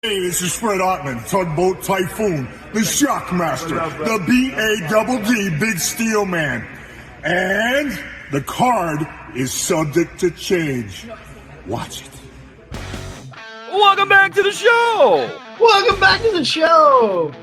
Hey, this is Fred Ottman, Tugboat Typhoon, the Shockmaster, the B-A-double-D, Big Steel Man. And the card is subject to change. Watch it. Welcome back to the show! Welcome back to the show!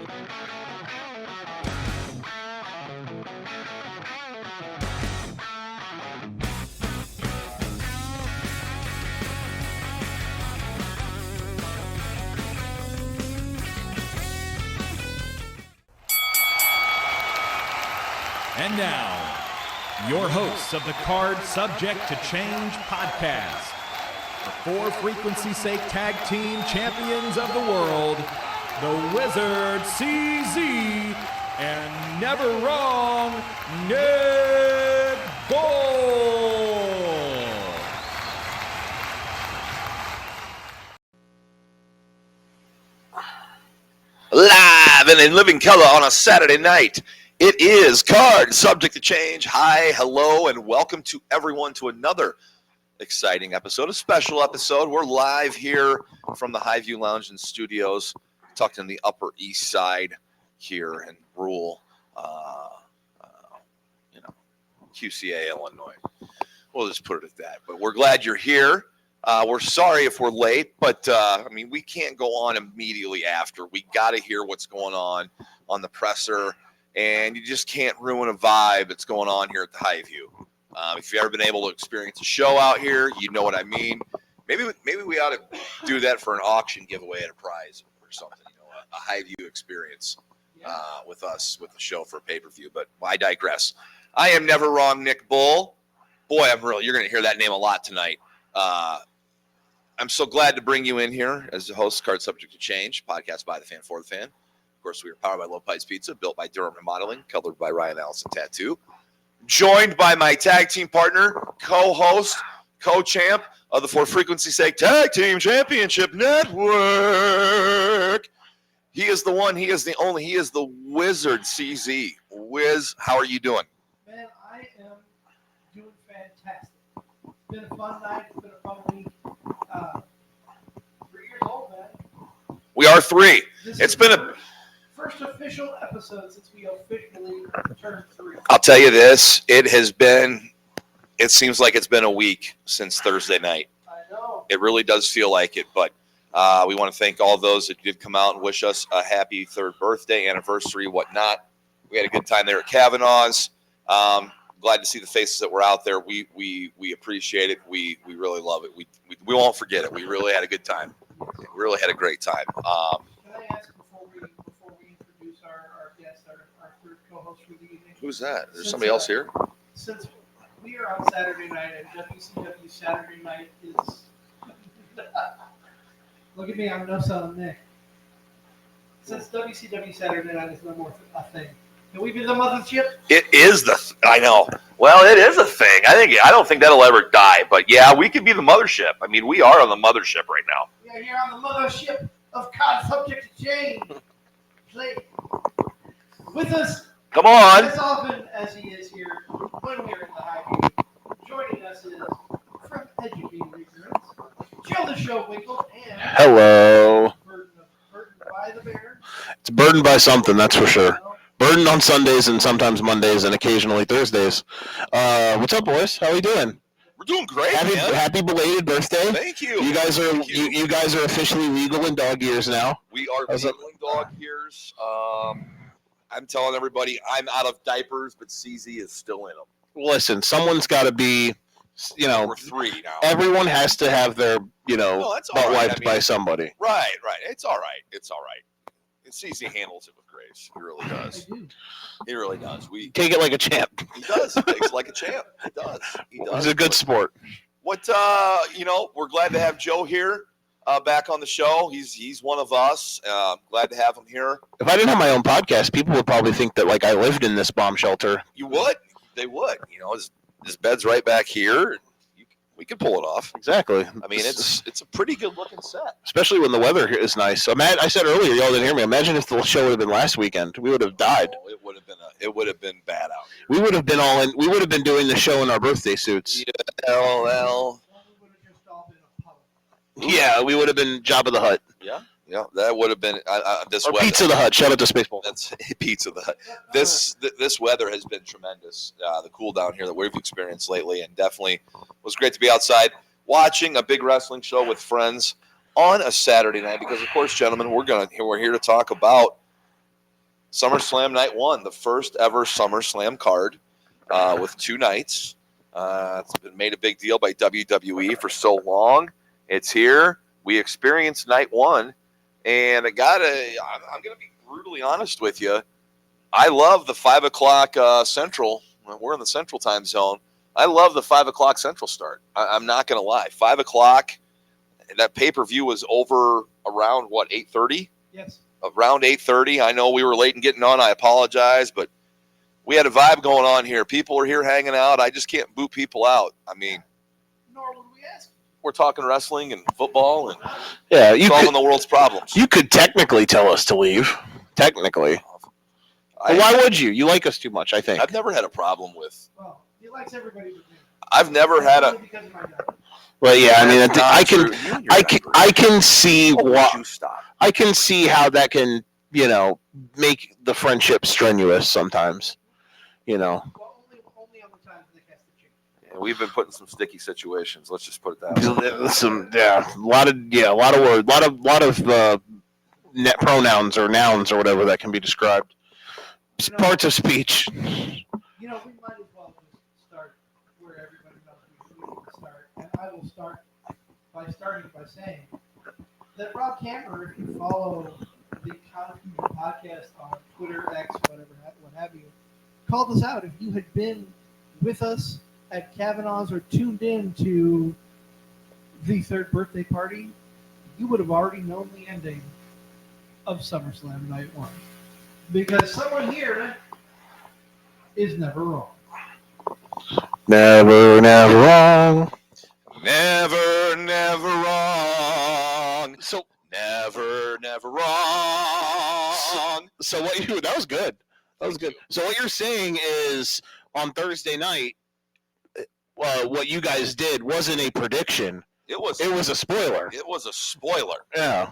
And now, your hosts of the Card Subject to Change podcast, the For Frequency's Sake Tag Team Champions of the World, the Wizard CZ, and never wrong, Nick Bull. Live and in living color on a Saturday night. It is Card Subject to Change. Hi, hello, and welcome to everyone to another exciting episode, a special episode. We're live here from the Highview Lounge and Studios, tucked in the Upper East Side here in rural, QCA, Illinois. We'll just put it at that. But we're glad you're here. We're sorry if we're late, but we can't go on immediately after. We got to hear what's going on the presser. And you just can't ruin a vibe that's going on here at the Highview. If you've ever been able to experience a show out here, you know what I mean. Maybe we ought to do that for an auction giveaway at a prize or something. A Highview experience with us with the show for a pay-per-view. But I digress. I am never wrong, Nick Bull. Boy, you're going to hear that name a lot tonight. I'm so glad to bring you in here as the host of Card Subject to Change, podcast by the fan for the fan. Of course, we are powered by Low Pies Pizza, built by Durham Remodeling, colored by Ryan Allison Tattoo. Joined by my tag team partner, co-host, co-champ of the For Frequency's Sake Tag Team Championship Network. He is the one, he is the only, he is the Wizard CZ. Wiz, how are you doing? Man, I am doing fantastic. It's been a fun night. It's been a fun week. 3 years old, man. We are 3. It's been a first official episode since we officially turned 3. I'll tell you this, it seems like it's been a week since Thursday night. I know. It really does feel like it, but we want to thank all those that did come out and wish us a happy 3rd birthday, anniversary, whatnot. We had a good time there at Kavanaugh's. Glad to see the faces that were out there. We appreciate it. We really love it. We won't forget it. We really had a good time. We really had a great time. Can I ask before we introduce our guest, our 3rd co-host for the evening? Who's that? Is there somebody else here? Since we are on Saturday night and WCW Saturday night is look at me, I'm no son Nick. Since WCW Saturday night is no more a thing. Can we be the mothership? It is I know. Well, it is a thing. I don't think that'll ever die. But yeah, we could be the mothership. We are on the mothership right now. We are here on the mothership of Card Subject to Change. Play with us. Come on. As often as he is here when we're in the Highview. Joining us is from Educating Ignorance, Joe the Show Winkle, and hello. Burden by the Bear. It's burdened by something, that's for sure. Burdened on Sundays and sometimes Mondays and occasionally Thursdays. What's up, boys? How are we doing? We're doing great, man. Happy belated birthday. Thank you. You guys are you guys are officially legal in dog years now. We are legal in dog years. I'm telling everybody I'm out of diapers, but CZ is still in them. Listen, someone's got to be, We're 3 now. Everyone has to have their, butt wiped by somebody. Right. It's all right. And CZ handles it with grace. He really does. He really does. We take it like a champ. He does. He takes it like a champ. He does. He's a good sport. What we're glad to have Joe here. Back on the show. He's one of us. Glad to have him here. If I didn't have my own podcast, people would probably think that I lived in this bomb shelter. You would. They would. His bed's right back here. We could pull it off. Exactly. It's a pretty good looking set. Especially when the weather is nice. So, I said earlier, y'all didn't hear me. Imagine if the show would have been last weekend. We would have died. Oh, it would have been bad out here. We would have been all in. We would have been doing the show in our birthday suits. LOL. Yeah, we would have been Jabba the Hutt. Yeah. Yeah, that would have been this Or weather. Pizza the Hut. Shout out to Spaceball. That's Pizza the Hut. This weather has been tremendous. The cool down here that we've experienced lately, and definitely was great to be outside watching a big wrestling show with friends on a Saturday night. Because of course, gentlemen, we're here to talk about SummerSlam Night 1, the first ever SummerSlam card with 2 nights. It's been made a big deal by WWE for so long. It's here. We experienced Night 1. And I'm going to be brutally honest with you. I love the 5 o'clock Central. We're in the Central time zone. I love the 5 o'clock Central start. I'm not going to lie. 5 o'clock, that pay-per-view was over around, 8:30? Yes. Around 8:30. I know we were late in getting on. I apologize, but we had a vibe going on here. People are here hanging out. I just can't boot people out. I mean, Nor would we ask. we're talking wrestling and football and solving the world's problems. You could technically tell us to leave. Technically. But why would you? You like us too much, I think. I've never had a problem with. Well, he likes everybody but me. I've never had a. Because of my job. Well, yeah, I mean, I can see What? what I can see how that can, make the friendship strenuous sometimes. Well, only on the times Nick has to change. Yeah, we've been put in some sticky situations. Let's just put it that way. A lot of words, lot of net pronouns or nouns or whatever that can be described. It's parts of speech. We might as well just start where everybody knows we need to start. And I will start by saying that Rob Camper, if you follow the Confusion podcast on Twitter, X, what have you, called us out. If you had been with us at Kavanaugh's or tuned in to the 3rd birthday party, you would have already known the ending of SummerSlam Night 1. Because someone here is never wrong. Never wrong. Never wrong. So never wrong. So that was good. That was good. So what you're saying is on Thursday night, what you guys did wasn't a prediction. It was a spoiler. It was a spoiler. Yeah.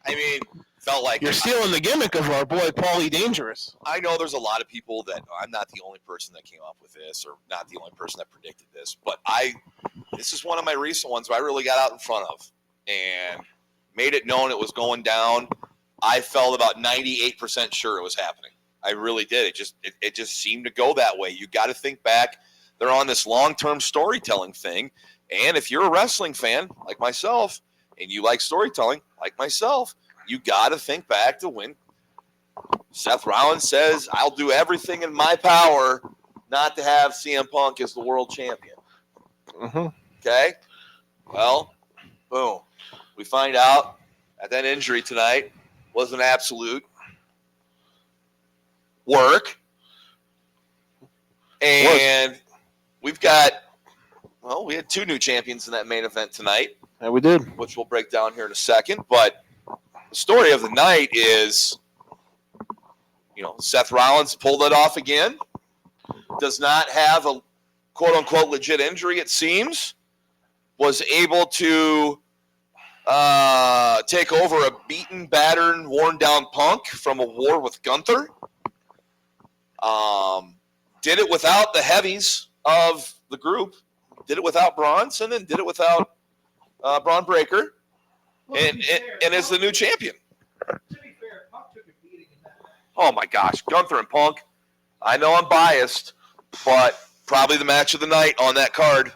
I mean, felt like You're stealing the gimmick of our boy Paulie Dangerous. I know there's a lot of people that I'm not the only person that came up with this, or not the only person that predicted this, but this is one of my recent ones where I really got out in front of and made it known it was going down. I felt about 98% sure it was happening. I really did. It just seemed to go that way. You got to think back. They're on this long-term storytelling thing, and if you're a wrestling fan like myself and you like storytelling like myself, you got to think back to when Seth Rollins says, "I'll do everything in my power not to have CM Punk as the world champion." Mm-hmm. Okay? Well, boom. We find out that injury tonight was an absolute work. And we had 2 new champions in that main event tonight. Yeah, we did. Which we'll break down here in a second. But the story of the night is, Seth Rollins pulled it off again. Does not have a quote-unquote legit injury, it seems. Was able to take over a beaten, battered, worn-down Punk from a war with Gunther. Did it without the heavies of the group. Did it without Bronson and did it without Braun Breaker. And is the new champion. To be fair, Punk took a beating in that match. Oh, my gosh. Gunther and Punk. I know I'm biased, but probably the match of the night on that card.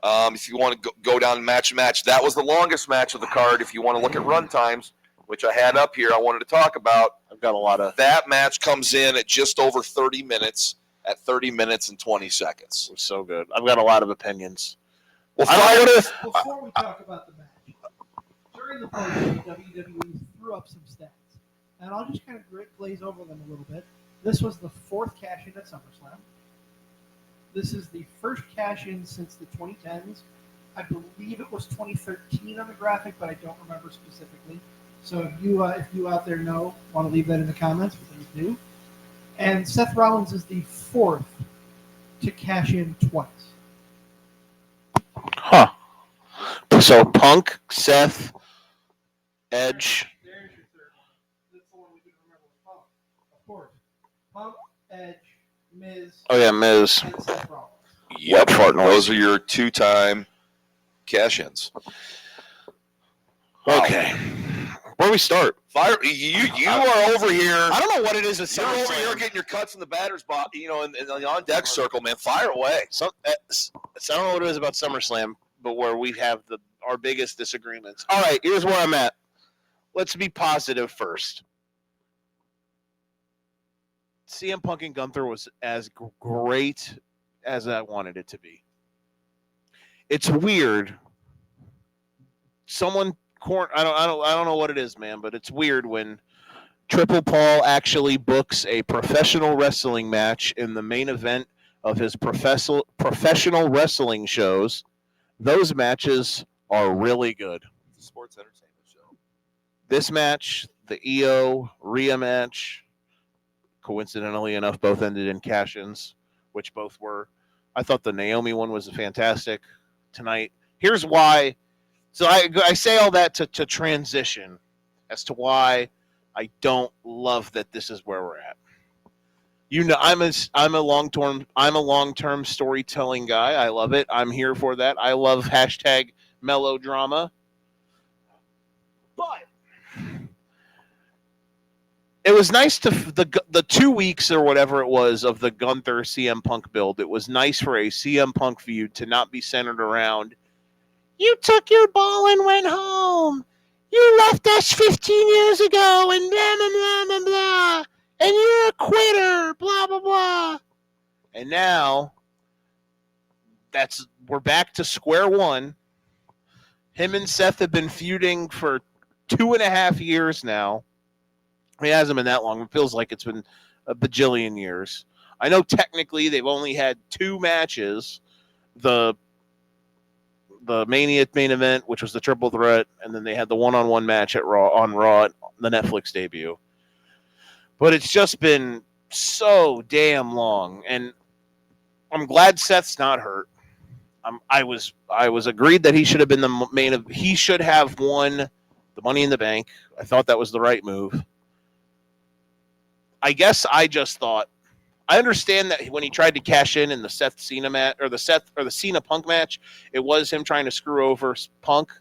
If you want to go down match, that was the longest match of the card. If you want to look at run times, which I had up here, I wanted to talk about. I've got a lot of. That match comes in at just over 30 minutes, at 30 minutes and 20 seconds. It was so good. I've got a lot of opinions. Well, before we talk about the match, during the post, WWE threw up some stats, and I'll just kind of glaze over them a little bit. This was the 4th cash-in at SummerSlam. This is the first cash-in since the 2010s. I believe it was 2013 on the graphic, but I don't remember specifically. So if you out there want to leave that in the comments, please do. And Seth Rollins is the 4th to cash in twice. Huh. So Punk, Seth, Edge. Edge, Miz, Oh yeah, Miz. and Seth Rollins. Yep, fart noise. those are your 2-time cash-ins. Wow. Okay, where do we start? Fire, you are over here. I don't know what it is with You're over SummerSlam. here getting your cuts in the batter's box, in the on deck circle, man. Fire away. I don't know what it is about SummerSlam, but where we have our biggest disagreements. All right, here's where I'm at. Let's be positive first. CM Punk and Gunther was as great as I wanted it to be. It's weird. I don't know what it is, man, but it's weird when Triple Paul actually books a professional wrestling match in the main event of his professional wrestling shows. Those matches are really good. It's a sports entertainment show. This match, the EO Rhea match, coincidentally enough, both ended in cash-ins, which both were. I thought the Naomi one was fantastic tonight. Here's why. So I say all that to transition as to why I don't love that this is where we're at. I'm a long-term storytelling guy. I love it. I'm here for that. I love hashtag melodrama. But it was nice to the 2 weeks or whatever it was of the Gunther CM Punk build. It was nice for a CM Punk feud to not be centered around, you took your ball and went home. You left us 15 years ago and blah, blah, blah, blah, blah. And you're a quitter, blah, blah, blah. And now we're back to square one. Him and Seth have been feuding for 2.5 years now. It hasn't been that long. It feels like it's been a bajillion years. I know technically they've only had 2 matches. The Mania main event, which was the triple threat, and then they had the one-on-one match on Raw, the Netflix debut. But it's just been so damn long, and I'm glad Seth's not hurt. I was agreed that he should have been the main of. He should have won the Money in the Bank. I thought that was the right move. I guess I just thought. I understand that when he tried to cash in the Seth Cena match or the Cena Punk match, it was him trying to screw over Punk.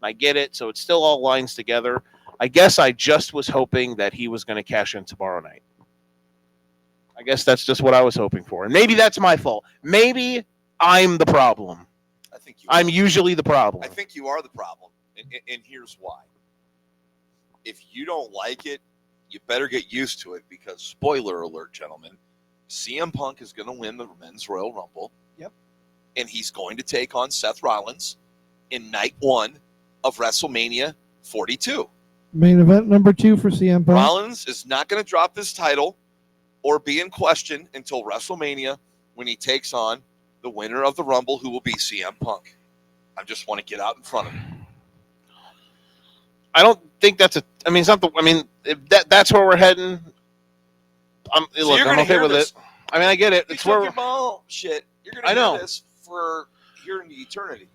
I get it, so it still all lines together. I guess I just was hoping that he was going to cash in tomorrow night. I guess that's just what I was hoping for, and maybe that's my fault. Maybe I'm the problem. I think I'm usually the problem. I think you are the problem, and here's why. If you don't like it, you better get used to it because, spoiler alert, gentlemen, CM Punk is going to win the Men's Royal Rumble. Yep. And he's going to take on Seth Rollins in night 1 of WrestleMania 42. Main event number 2 for CM Punk. Rollins is not going to drop this title or be in question until WrestleMania when he takes on the winner of the Rumble, who will be CM Punk. I just want to get out in front of him. I don't think that's it's not if that's where we're heading. I'm okay with it. I mean, I get it. It's where You're going to hear this for here in eternity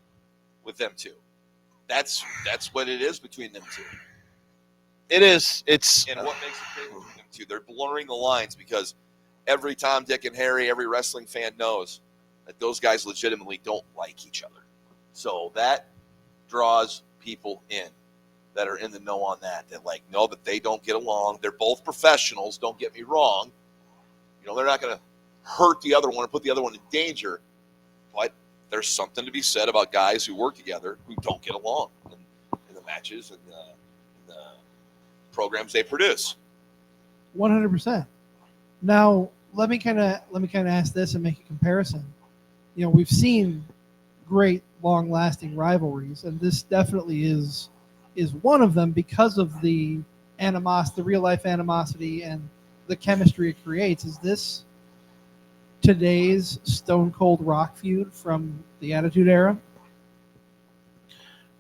with them two. That's what it is between them two. It is. And what makes it great between them two? They're blurring the lines because every Tom, Dick, and Harry, every wrestling fan knows that those guys legitimately don't like each other. So that draws people in that are in the know on that know that they don't get along. They're both professionals, don't get me wrong. They're not going to hurt the other one or put the other one in danger. But there's something to be said about guys who work together who don't get along in the matches and the programs they produce. 100%. Now, let me kind of ask this and make a comparison. We've seen great long-lasting rivalries, and this definitely is one of them because of the animosity, the real-life animosity, and the chemistry it creates. Is this today's Stone Cold Rock feud from the Attitude Era?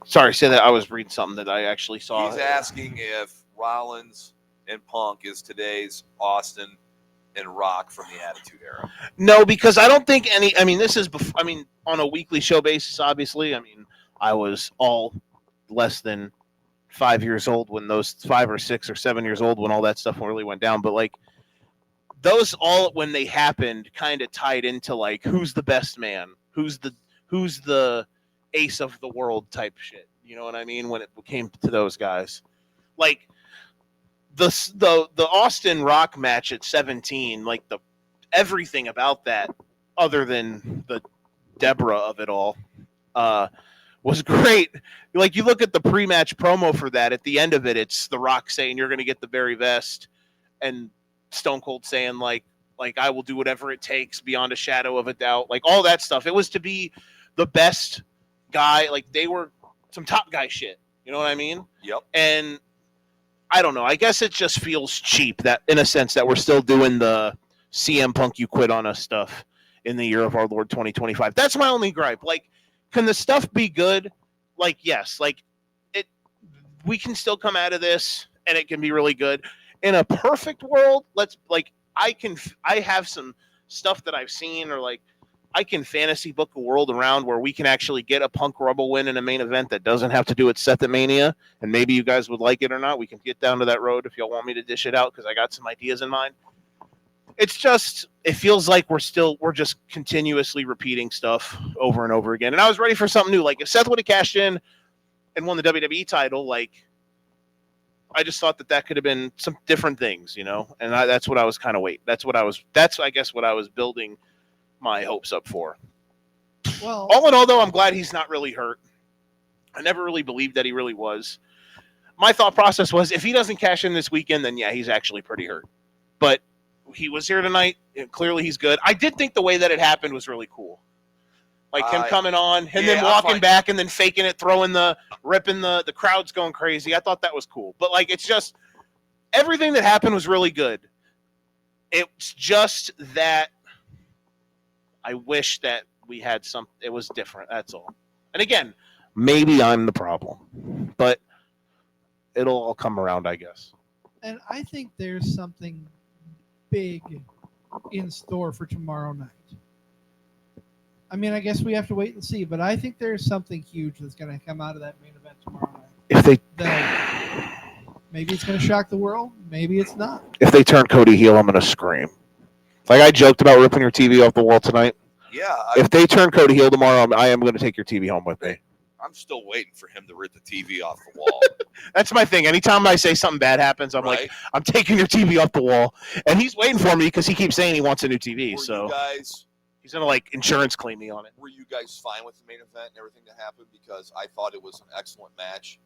Sorry, say that. I was reading something that I actually saw. He's asking if Rollins and Punk is today's Austin and Rock from the Attitude Era. No, because I don't think any. This is. On a weekly show basis, obviously. I was all less than 5 years old when those 5 or 6 or 7 years old when all that stuff really went down. But those all, when they happened, kind of tied into like who's the best man, who's the ace of the world type shit. You know what I mean? When it came to those guys, like the Austin Rock match at 17, like the everything about that, other than the Deborah of it all, was great. Like, you look at the pre-match promo for that, at the end of it, it's The Rock saying you're going to get the very best, and Stone Cold saying like I will do whatever it takes beyond a shadow of a doubt, like all that stuff. It was to be the best guy. Like, they were some top guy shit. You know what I mean? Yep. And I don't know. I guess it just feels cheap that, in a sense, that we're still doing the CM Punk you quit on us stuff in the year of our Lord 2025. That's my only gripe. Like, can the stuff be good? Like, yes. Like, we can still come out of this and it can be really good. In a perfect world, I have some stuff that I've seen, or like I can fantasy book a world around where we can actually get a Punk Rebel win in a main event that doesn't have to do with Seth at Mania. And maybe you guys would like it or not. We can get down to that road if y'all want me to dish it out, because I got some ideas in mind. It's just, it feels like we're just continuously repeating stuff over and over again. And I was ready for something new. Like, if Seth would have cashed in and won the WWE title, like, I just thought that could have been some different things, you know? And that's what I was kind of waiting. That's I guess what I was building my hopes up for. Well, All in all, though, I'm glad he's not really hurt. I never really believed that he really was. My thought process was, if he doesn't cash in this weekend, then yeah, he's actually pretty hurt. But he was here tonight. Clearly he's good. I did think the way that it happened was really cool. Like, him coming on and then walking back and then faking it, ripping the crowd's going crazy. I thought that was cool. But like, it's just, everything that happened was really good. It's just that I wish that we had it was different. That's all. And again, maybe I'm the problem, but it'll all come around, I guess. and I think there's something big in store for tomorrow night. I mean, I guess we have to wait and see, but I think there's something huge that's going to come out of that main event tomorrow night. Maybe it's going to shock the world. Maybe it's not. If they turn Cody heel, I'm going to scream. Like, I joked about ripping your TV off the wall tonight. Yeah. If they turn Cody heel tomorrow, I am going to take your TV home with me. I'm still waiting for him to rip the TV off the wall. That's my thing. Anytime I say something bad happens, I'm like, I'm taking your TV off the wall. And he's waiting for me because he keeps saying he wants a new TV. You guys, he's going to, like, insurance claim me on it. were you guys fine with the main event and everything that happened? Because I thought it was an excellent match.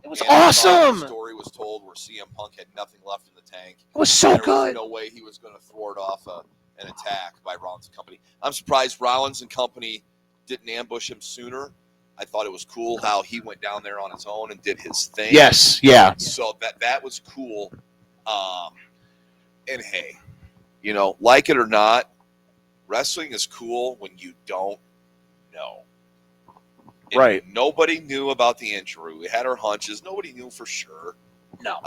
It was awesome. The story was told where CM Punk had nothing left in the tank. It was so good. There was no way he was going to thwart off an attack by Rollins and company. I'm surprised Rollins and company didn't ambush him sooner. I thought it was cool how he went down there on his own and did his thing. Yes, yeah. So that was cool. And hey, you know, like it or not, wrestling is cool when you don't know. And right. Nobody knew about the injury. We had our hunches. Nobody knew for sure. No.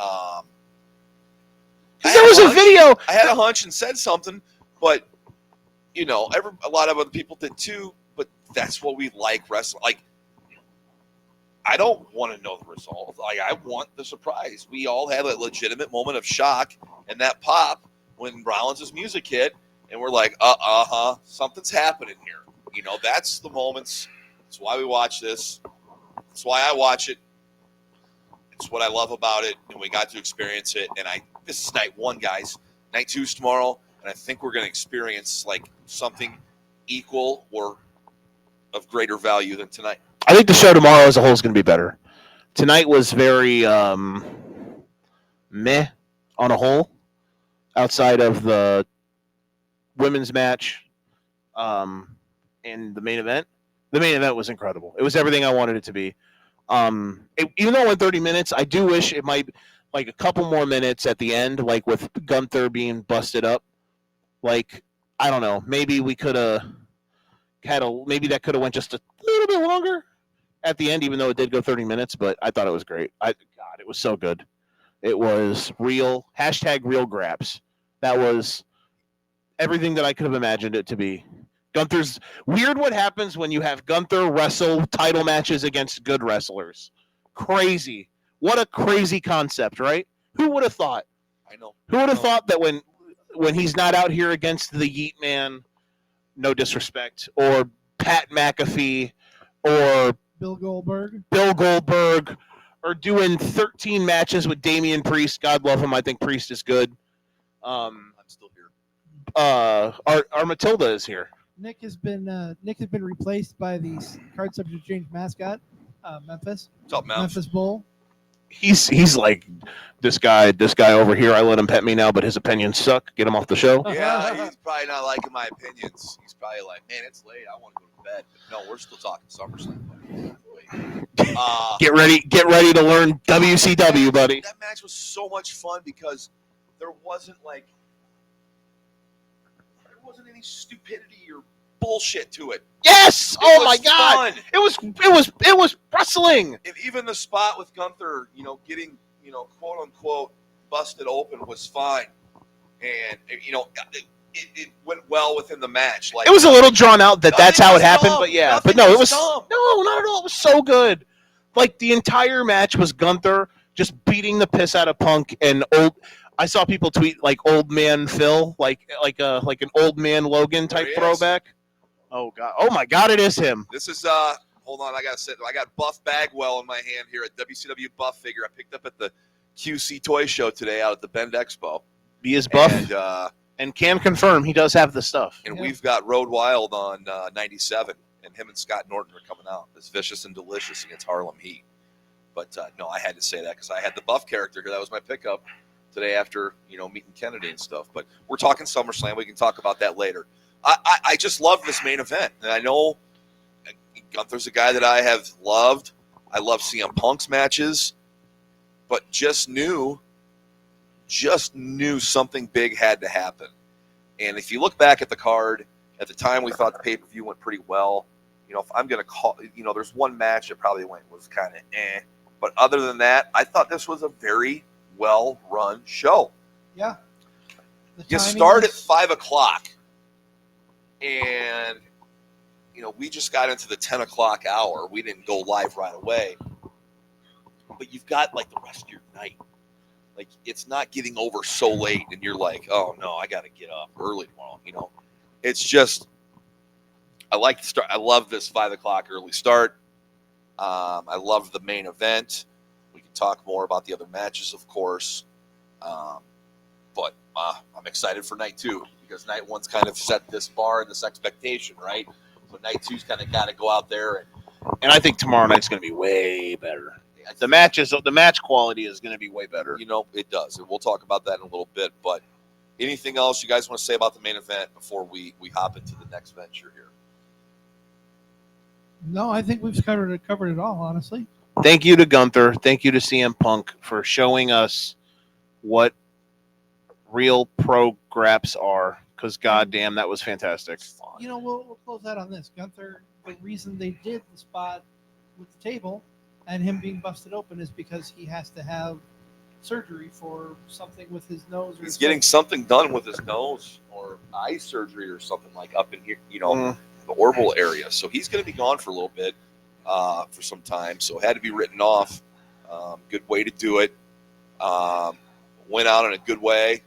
There was a video. I had a hunch and said something, but you know, a lot of other people did too. But that's what we like wrestling. Like, I don't want to know the result. Like, I want the surprise. We all had a legitimate moment of shock and that pop when Rollins' music hit, and we're like, something's happening here. You know, that's the moments. That's why we watch this. That's why I watch it. It's what I love about it, and we got to experience it. And this is night one, guys. Night two's tomorrow, and I think we're going to experience like something equal or of greater value than tonight. I think the show tomorrow as a whole is going to be better. Tonight was very meh on a whole, outside of the women's match and the main event. The main event was incredible. It was everything I wanted it to be. Even though it went 30 minutes, I do wish it might, like, a couple more minutes at the end, like with Gunther being busted up. Like, I don't know. Maybe we could have maybe that could have went just a little bit longer at the end, even though it did go 30 minutes, but I thought it was great. God, it was so good. It was real. #real grabs. That was everything that I could have imagined it to be. Gunther's weird what happens when you have Gunther wrestle title matches against good wrestlers. Crazy. What a crazy concept, right? Who would have thought? I know. Who would have thought that when when he's not out here against the Yeet Man, no disrespect, or Pat McAfee, or Bill Goldberg. or doing 13 matches with Damian Priest. God love him. I think Priest is good. I'm still here. Our Matilda is here. Nick has been replaced by the card subject change mascot, Memphis. What's up, Mount? Memphis Bull. He's like this guy over here. I let him pet me now, but his opinions suck. Get him off the show. Yeah, he's probably not liking my opinions. He's probably like, man, it's late. I want to go to bed. But no, we're still talking SummerSlam. Get ready to learn WCW, buddy. That match was so much fun because there wasn't any stupidity or bullshit to it. Yes. It My was God. fun. It was wrestling. And even the spot with Gunther, getting, quote unquote busted open was fine. And it went well within the match. Like, It was a little drawn out that's how it happened, dumb. but yeah. Nothing But no, it was dumb. no, not at all. It was so good. Like the entire match was Gunther just beating the piss out of Punk and I saw people tweet like old man Phil, like an old man Logan type There he is. throwback. Oh God! Oh my God! It is him. This is hold on, I got Buff Bagwell in my hand here at WCW Buff figure I picked up at the QC Toy Show today out at the Bend Expo. He is buff And can confirm he does have the stuff. we've got Road Wild on 97, and him and Scott Norton are coming out. It's Vicious and Delicious against Harlem Heat. But no, I had to say that because I had the Buff character here. That was my pickup today after meeting Kennedy and stuff. But we're talking SummerSlam. We can talk about that later. I just love this main event, and I know Gunther's a guy that I have loved. I love CM Punk's matches, but just knew something big had to happen. And if you look back at the card, at the time we thought the pay-per-view went pretty well. If I'm going to call, there's one match that probably was kind of but other than that, I thought this was a very well-run show. Yeah. You start at 5 o'clock, and we just got into the 10 o'clock hour. We didn't go live right away, but you've got like the rest of your night. Like it's not getting over so late, and you're like, oh no, I got to get up early tomorrow. It's just I like the start. I love this 5 o'clock early start. I love the main event. We can talk more about the other matches, of course. But I'm excited for night 2 because night 1's kind of set this bar and this expectation, right? So night 2's kind of got to go out there And I think tomorrow night's going to be way better. The match quality is going to be way better. It does. And we'll talk about that in a little bit. But anything else you guys want to say about the main event before we hop into the next venture here? No, I think we've covered it all, honestly. Thank you to Gunther. Thank you to CM Punk for showing us what real pro graps are. Because goddamn, that was fantastic. We'll close out on this. Gunther, the reason they did the spot with the table and him being busted open is because he has to have surgery for something with his nose. He's getting something done with his nose or eye surgery or something like up in here, the orbital area. So he's going to be gone for a little bit, for some time. So it had to be written off. Good way to do it. Went out in a good way.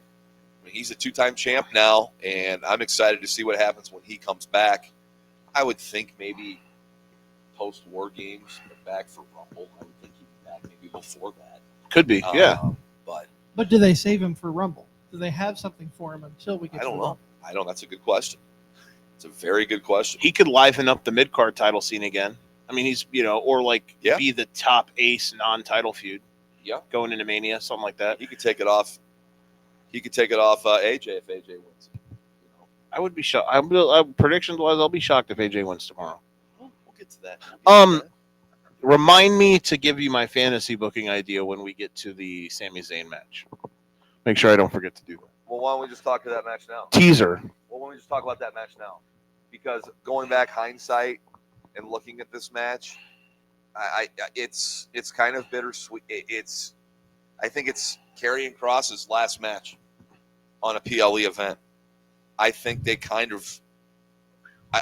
He's a 2-time champ now, and I'm excited to see what happens when he comes back. I would think maybe post-War Games, back for Rumble. I would think he'd be back maybe before that. Could be, yeah. But do they save him for Rumble? Do they have something for him until we get I don't to know. Rumble? I don't. That's a good question. It's a very good question. He could liven up the mid-card title scene again. I mean, he's, or be the top ace non-title feud. Yeah. Going into Mania, something like that. He could take it off. AJ if AJ wins. I would be shocked. Predictions-wise, I'll be shocked if AJ wins tomorrow. We'll get to that. Remind me to give you my fantasy booking idea when we get to the Sami Zayn match. Make sure I don't forget to do that. Well, why don't we just talk to that match now? Teaser. Well, why don't we just talk about that match now? Because going back hindsight and looking at this match, it's kind of bittersweet. I think it's Karrion Kross's last match on a PLE event. I think they kind of.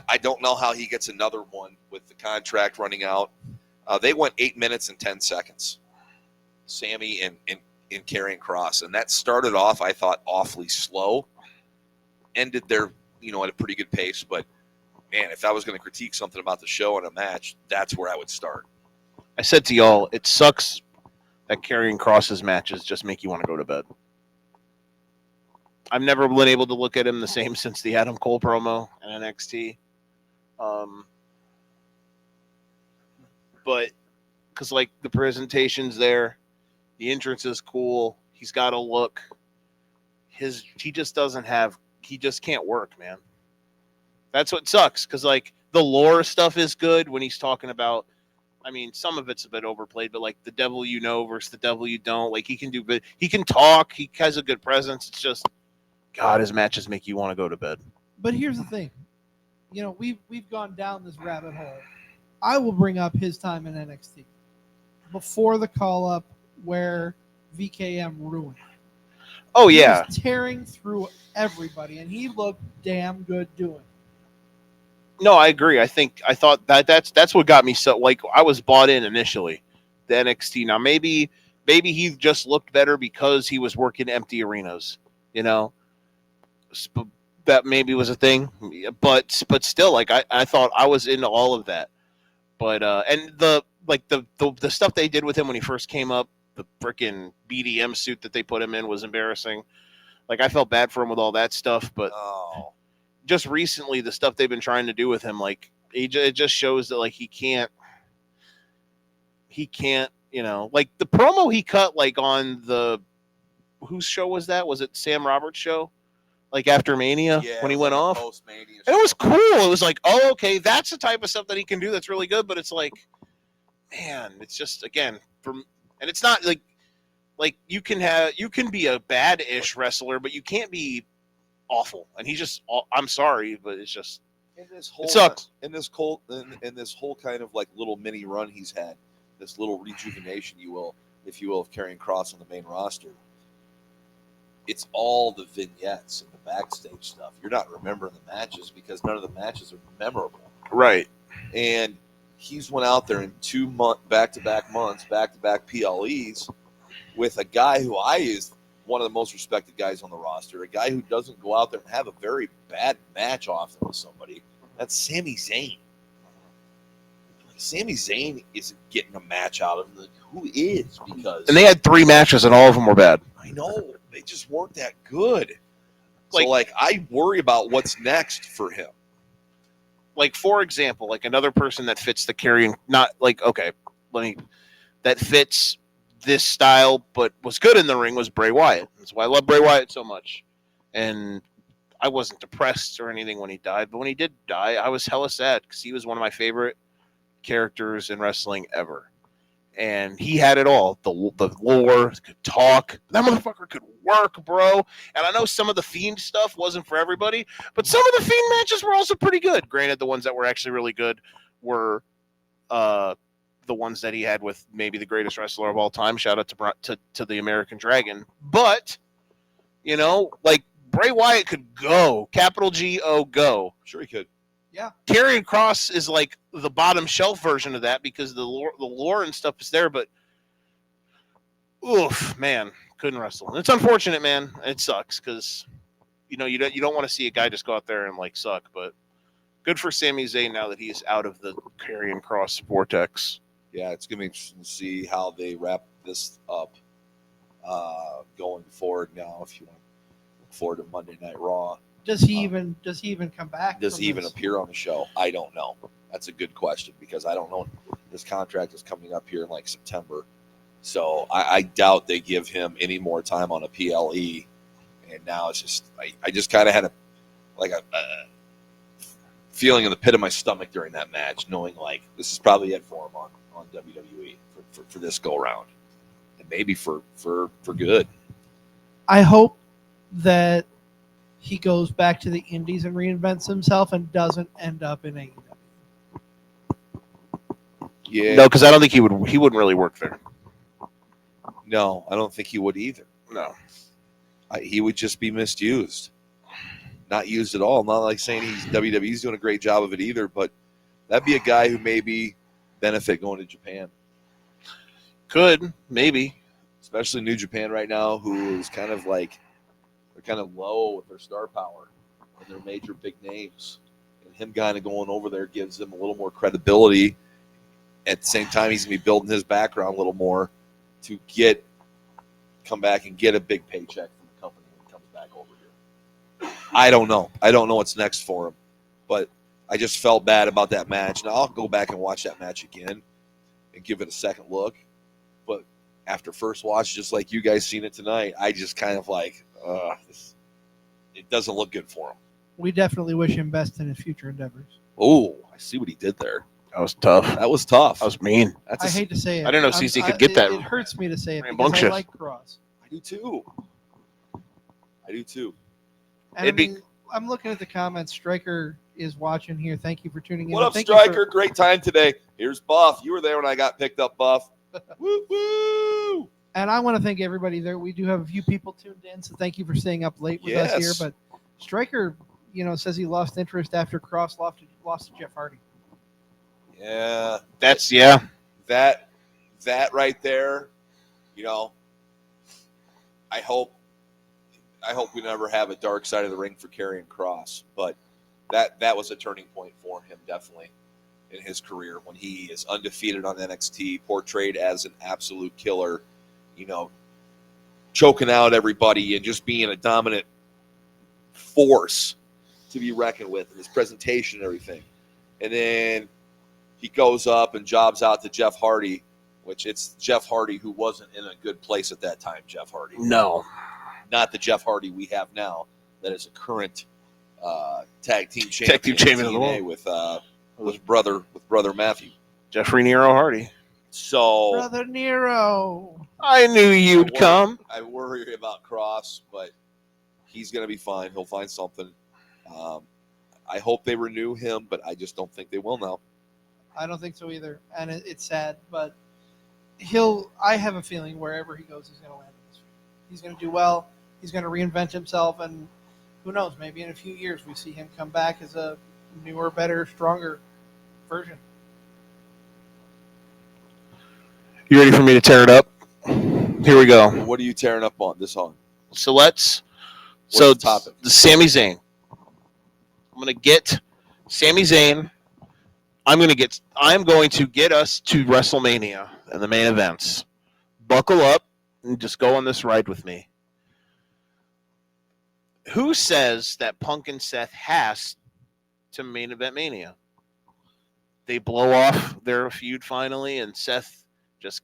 I don't know how he gets another one with the contract running out. They went 8 minutes and 10 seconds. Sammy and Karrion Kross, and that started off, I thought, awfully slow. ended there, at a pretty good pace. But man, if I was going to critique something about the show and a match, that's where I would start. I said to y'all, it sucks that Karrion Kross's matches just make you want to go to bed. I've never been able to look at him the same since the Adam Cole promo in NXT. But because like the presentation's there, the entrance is cool. He's got a look. He just can't work, man. That's what sucks. Because like the lore stuff is good when he's talking about. I mean, some of it's a bit overplayed, but like the devil you know versus the devil you don't. Like he can talk. He has a good presence. It's just, God, his matches make you want to go to bed. But here's the thing, we've gone down this rabbit hole. I will bring up his time in NXT before the call up where VKM ruined. Oh yeah, He was tearing through everybody, and he looked damn good doing it. No, I agree. I thought that's what got me so like I was bought in initially, the NXT. Now maybe he just looked better because he was working empty arenas, that maybe was a thing. But still, like I thought I was into all of that. But and the stuff they did with him when he first came up, the freaking BDM suit that they put him in was embarrassing. Like I felt bad for him with all that stuff, but. Oh. Just recently, the stuff they've been trying to do with him, like it just shows that like he can't, like the promo he cut like on whose show was that? Was it Sam Roberts' show? Like after Mania when he went off, post-Mania and it was cool. It was like, oh, okay, that's the type of stuff that he can do. That's really good. But it's like, man, it's just again and it's not like you can be a bad-ish wrestler, but you can't be awful. And I'm sorry, but it's just it sucks. In this whole kind of like little mini run he's had, this little rejuvenation, if you will, of Karrion Kross on the main roster. It's all the vignettes and the backstage stuff. You're not remembering the matches because none of the matches are memorable. Right. And he's went out there in 2 back-to-back months, back-to-back PLEs with a guy who I is one of the most respected guys on the roster, a guy who doesn't go out there and have a very bad match often with somebody. That's Sami Zayn. Sami Zayn isn't getting a match out of him. Like, who is? Because and they had 3 matches and all of them were bad. I know. They just weren't that good. So, I worry about what's next for him. Like, for example, like another person that fits the Karrion, not like, okay, that fits this style, but was good in the ring was Bray Wyatt. That's why I love Bray Wyatt so much. And I wasn't depressed or anything when he died, but when he did die, I was hella sad because he was one of my favorite characters in wrestling ever. And he had it all. The lore, could talk. That motherfucker could work, bro. And I know some of the Fiend stuff wasn't for everybody, but some of the Fiend matches were also pretty good. Granted, the ones that were actually really good were the ones that he had with maybe the greatest wrestler of all time. Shout out to the American Dragon. But, like Bray Wyatt could go. Capital G-O, go. Sure he could. Yeah. Karrion Kross is like the bottom shelf version of that because the lore and stuff is there, but oof, man, couldn't wrestle. And it's unfortunate, man. It sucks because you don't want to see a guy just go out there and like suck, but good for Sami Zayn now that he's out of the Karrion Kross vortex. Yeah, it's gonna be interesting to see how they wrap this up going forward. Now, if you want to look forward to Monday Night Raw, does he even come back? Does he even appear on the show? I don't know. That's a good question because I don't know. This contract is coming up here in like September, so I doubt they give him any more time on a PLE. And now it's just I just kind of had a feeling in the pit of my stomach during that match, knowing like this is probably it for him on WWE for this go round, and maybe for good. I hope that he goes back to the Indies and reinvents himself and doesn't end up in AEW. Yeah, no, because I don't think he wouldn't really work there. No, I don't think he would either. No, he would just be misused, not used at all. I'm not like saying WWE's doing a great job of it either, but that'd be a guy who maybe benefit going to Japan. Could, maybe. Especially New Japan right now, who is kind of like, they're kind of low with their star power. and they're major big names. And him kind of going over there gives them a little more credibility. At the same time, he's going to be building his background a little more to come back and get a big paycheck from the company when he comes back over here. I don't know. I don't know what's next for him. But I just felt bad about that match. Now, I'll go back and watch that match again and give it a second look. But after first watch, just like you guys seen it tonight, I just kind of like, it doesn't look good for him. We definitely wish him best in his future endeavors. Oh, I see what he did there. That was tough. That was tough. That was mean. I hate to say it. I didn't know CC could get that. It hurts me to say it because rambunctious. I like Cross. I do too. And I mean, I'm looking at the comments. Striker is watching here. Thank you for tuning in. What up, Thank Striker? Great time today. Here's Buff. You were there when I got picked up, Buff. Woo woo! And I want to thank everybody there. We do have a few people tuned in, so thank you for staying up late with us here. But Striker, says he lost interest after Cross lost to Jeff Hardy. Yeah, that right there. I hope we never have a dark side of the ring for Karrion Kross, but that was a turning point for him, definitely, in his career when he is undefeated on NXT, portrayed as an absolute killer, choking out everybody and just being a dominant force to be reckoned with in his presentation and everything. And then he goes up and jobs out to Jeff Hardy, which it's Jeff Hardy who wasn't in a good place at that time, Jeff Hardy. No. Not the Jeff Hardy we have now that is a current tag team champion of the world with brother Matthew. Jeffrey Nero Hardy. So Brother Nero. I knew you'd come. I worry about Cross, but he's going to be fine. He'll find something. I hope they renew him, but I just don't think they will now. I don't think so either, and it's sad, but I have a feeling wherever he goes, he's going to land in this. He's going to do well. He's going to reinvent himself, and who knows, maybe in a few years we see him come back as a newer, better, stronger version. You ready for me to tear it up? Here we go. What are you tearing up on this on? So let's. What's the topic? The Sami Zayn. I'm going to get Sami Zayn. I'm going to get us to WrestleMania and the main events. Buckle up and just go on this ride with me. Who says that Punk and Seth has to main event Mania? They blow off their feud finally, and Seth just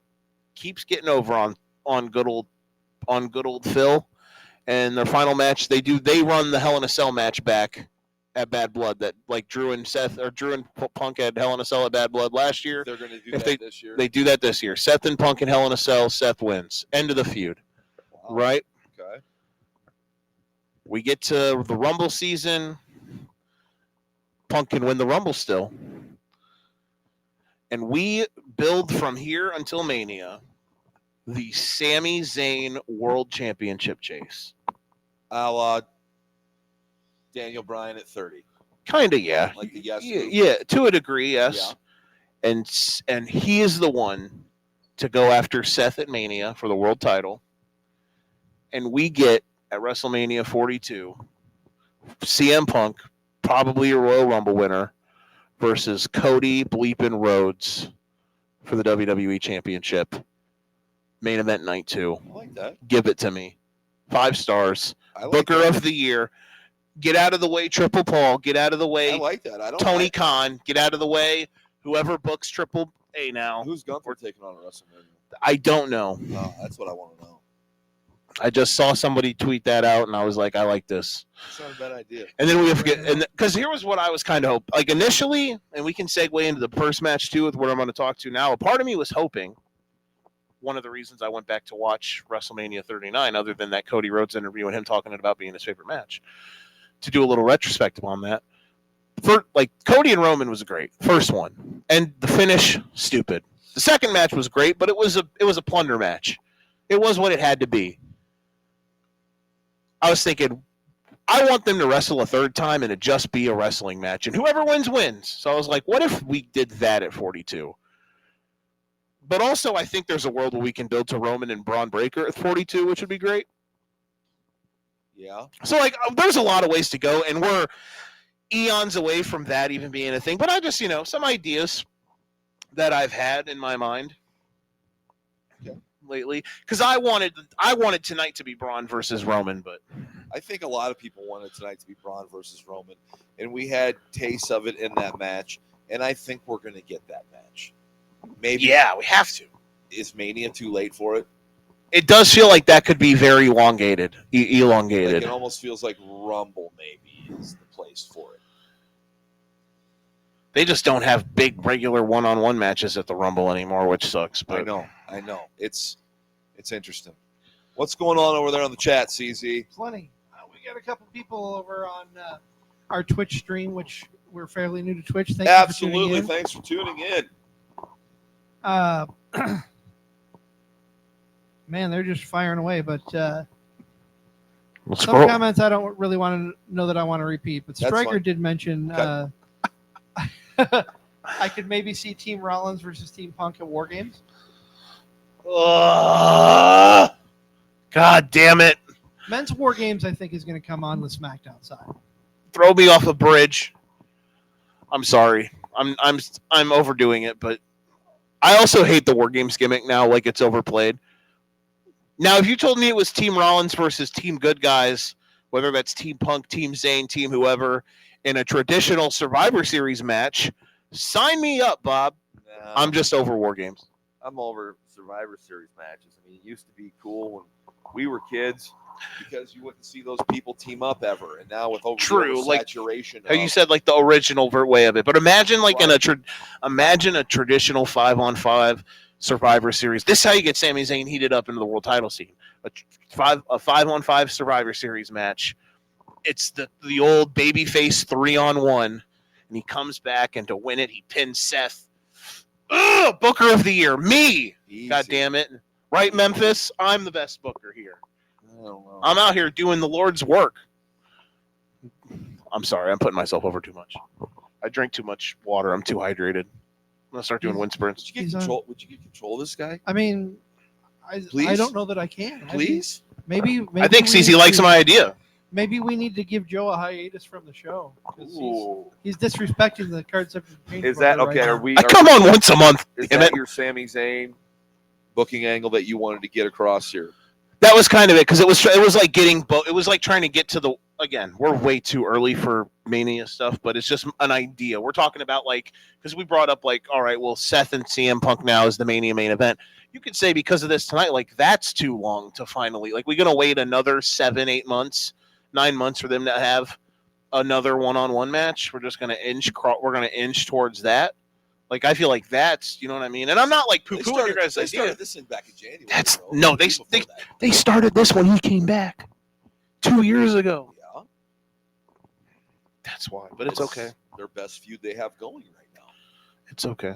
keeps getting over on good old Phil. And their final match, they run the Hell in a Cell match back at Bad Blood that like Drew and Punk had Hell in a Cell at Bad Blood last year. They're going to do that this year. They do that this year. Seth and Punk in Hell in a Cell. Seth wins. End of the feud. Wow. Right? Okay. We get to the Rumble season. Punk can win the Rumble still. And we build from here until Mania the Sami Zayn World Championship chase. A la Daniel Bryan at 30. Kind of, yeah. Like the Yes Yeah, to a degree, yes. Yeah. And he is the one to go after Seth at Mania for the world title. And we get at WrestleMania 42 CM Punk, probably a Royal Rumble winner, versus Cody Bleepin' Rhodes for the WWE Championship. Main event night 2. I like that. Give it to me. 5 stars. I like Booker that. of the year. Get out of the way, Triple Paul. Get out of the way, I like that. Tony Khan. Get out of the way, whoever books Triple A now. Who's Gunther taking on at WrestleMania? I don't know. Oh, that's what I want to know. I just saw somebody tweet that out, and I was like, I like this. That's not a bad idea. And then we forget, and because here was what I was kind of hoping. Like initially, and we can segue into the first match too with what I'm going to talk to now. A part of me was hoping. One of the reasons I went back to watch WrestleMania 39, other than that Cody Rhodes interview and him talking about being his favorite match, to do a little retrospective on that. Like Cody and Roman was great, first one, and the finish stupid. The second match was great, but it was a plunder match. It was what it had to be. I was thinking, I want them to wrestle a third time and it just be a wrestling match, and whoever wins wins. So I was like, what if we did that at 42? But also, I think there's a world where we can build to Roman and Braun Breaker at 42, which would be great. Yeah. So like, there's a lot of ways to go, and we're eons away from that even being a thing. But I just, some ideas that I've had in my mind lately, because I wanted tonight to be Braun versus Roman, but I think a lot of people wanted tonight to be Braun versus Roman, and we had tastes of it in that match, and I think we're going to get that match. Maybe. Yeah, we have to. Is Mania too late for it? It does feel like that could be very elongated. Like it almost feels like Rumble maybe is the place for it. They just don't have big regular one-on-one matches at the Rumble anymore, which sucks. But I know. It's interesting. What's going on over there on the chat, CZ? Plenty. We got a couple people over on our Twitch stream, which we're fairly new to Twitch. Thank you for tuning in. Thanks for tuning in. Man, they're just firing away, but some scroll. comments I don't really want to know that I want to repeat. But That's Stryker fine. did mention I could maybe see Team Rollins versus Team Punk at War Games. God damn it! Men's War Games, I think, is going to come on the SmackDown side. Throw me off a bridge. I'm sorry. I'm overdoing it, but I also hate the War Games gimmick now. Like, it's overplayed. Now, if you told me it was Team Rollins versus Team Good Guys, whether that's Team Punk, Team Zayn, Team whoever, in a traditional Survivor Series match, sign me up, Bob. No, I'm just over War Games. I'm over Survivor Series matches. I mean, it used to be cool when we were kids because you wouldn't see those people team up ever, and now with oversaturation, How you said, like the original way of it. But imagine like imagine a traditional 5-on-5 Survivor Series. This is how you get Sami Zayn heated up into the world title scene. A 5-on-5 Survivor Series match. It's the old babyface 3-on-1, and he comes back, and to win it, he pins Seth. Ugh, Booker of the Year, me. Easy. God damn it! Right, Memphis? I'm the best Booker here. I don't know. I'm out here doing the Lord's work. I'm sorry, I'm putting myself over too much. I drink too much water. I'm too hydrated. I'm gonna start doing wind sprints. Would you get control of this guy? I mean, I don't know that I can. Please? Maybe I think we CC need likes to- my idea. Maybe we need to give Joe a hiatus from the show. 'Cause Ooh. he's disrespecting the card subject. Is that okay? Right Are now. we? I come on once a month. Is Damn that it. your Sami Zayn booking angle that you wanted to get across here? That was kind of it, because it was like getting it was like trying to get to the, again, we're way too early for Mania stuff, but it's just an idea. We're talking about, like, because we brought up, like, all right, well, Seth and CM Punk now is the Mania main event. You could say because of this tonight, like, that's too long to finally, like, we're gonna wait another 7-8 months, 9 months for them to have another one-on-one match. We're just gonna inch towards that. Like, I feel like that's, you know what I mean? And I'm not like poo-pooing your guys' They idea. started this thing back in January. That's bro. no, they Before that. they started this when he came back 2 years ago. Yeah, That's why, but it's okay. Their best feud they have going right now. It's okay.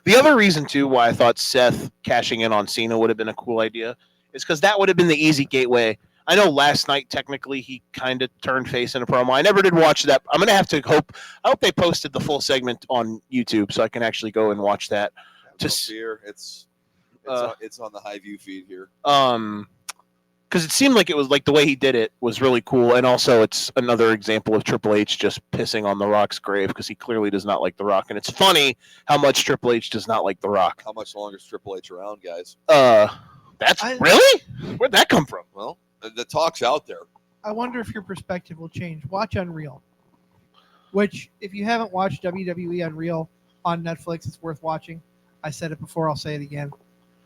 The other reason too why I thought Seth cashing in on Cena would have been a cool idea is because that would have been the easy gateway. I know last night technically he kind of turned face in a promo. I never did watch that. I'm gonna have to hope. I hope they posted the full segment on YouTube so I can actually go and watch that. No fear. It's on the high view feed here. Because it seemed like it was like the way he did it was really cool, and also it's another example of Triple H just pissing on The Rock's grave because he clearly does not like The Rock, and it's funny how much Triple H does not like The Rock. How much longer is Triple H around, guys? Really? Where'd that come from? Well, the talk's out there. I wonder if your perspective will change. Watch Unreal, which, if you haven't watched WWE Unreal on Netflix, it's worth watching. I said it before, I'll say it again.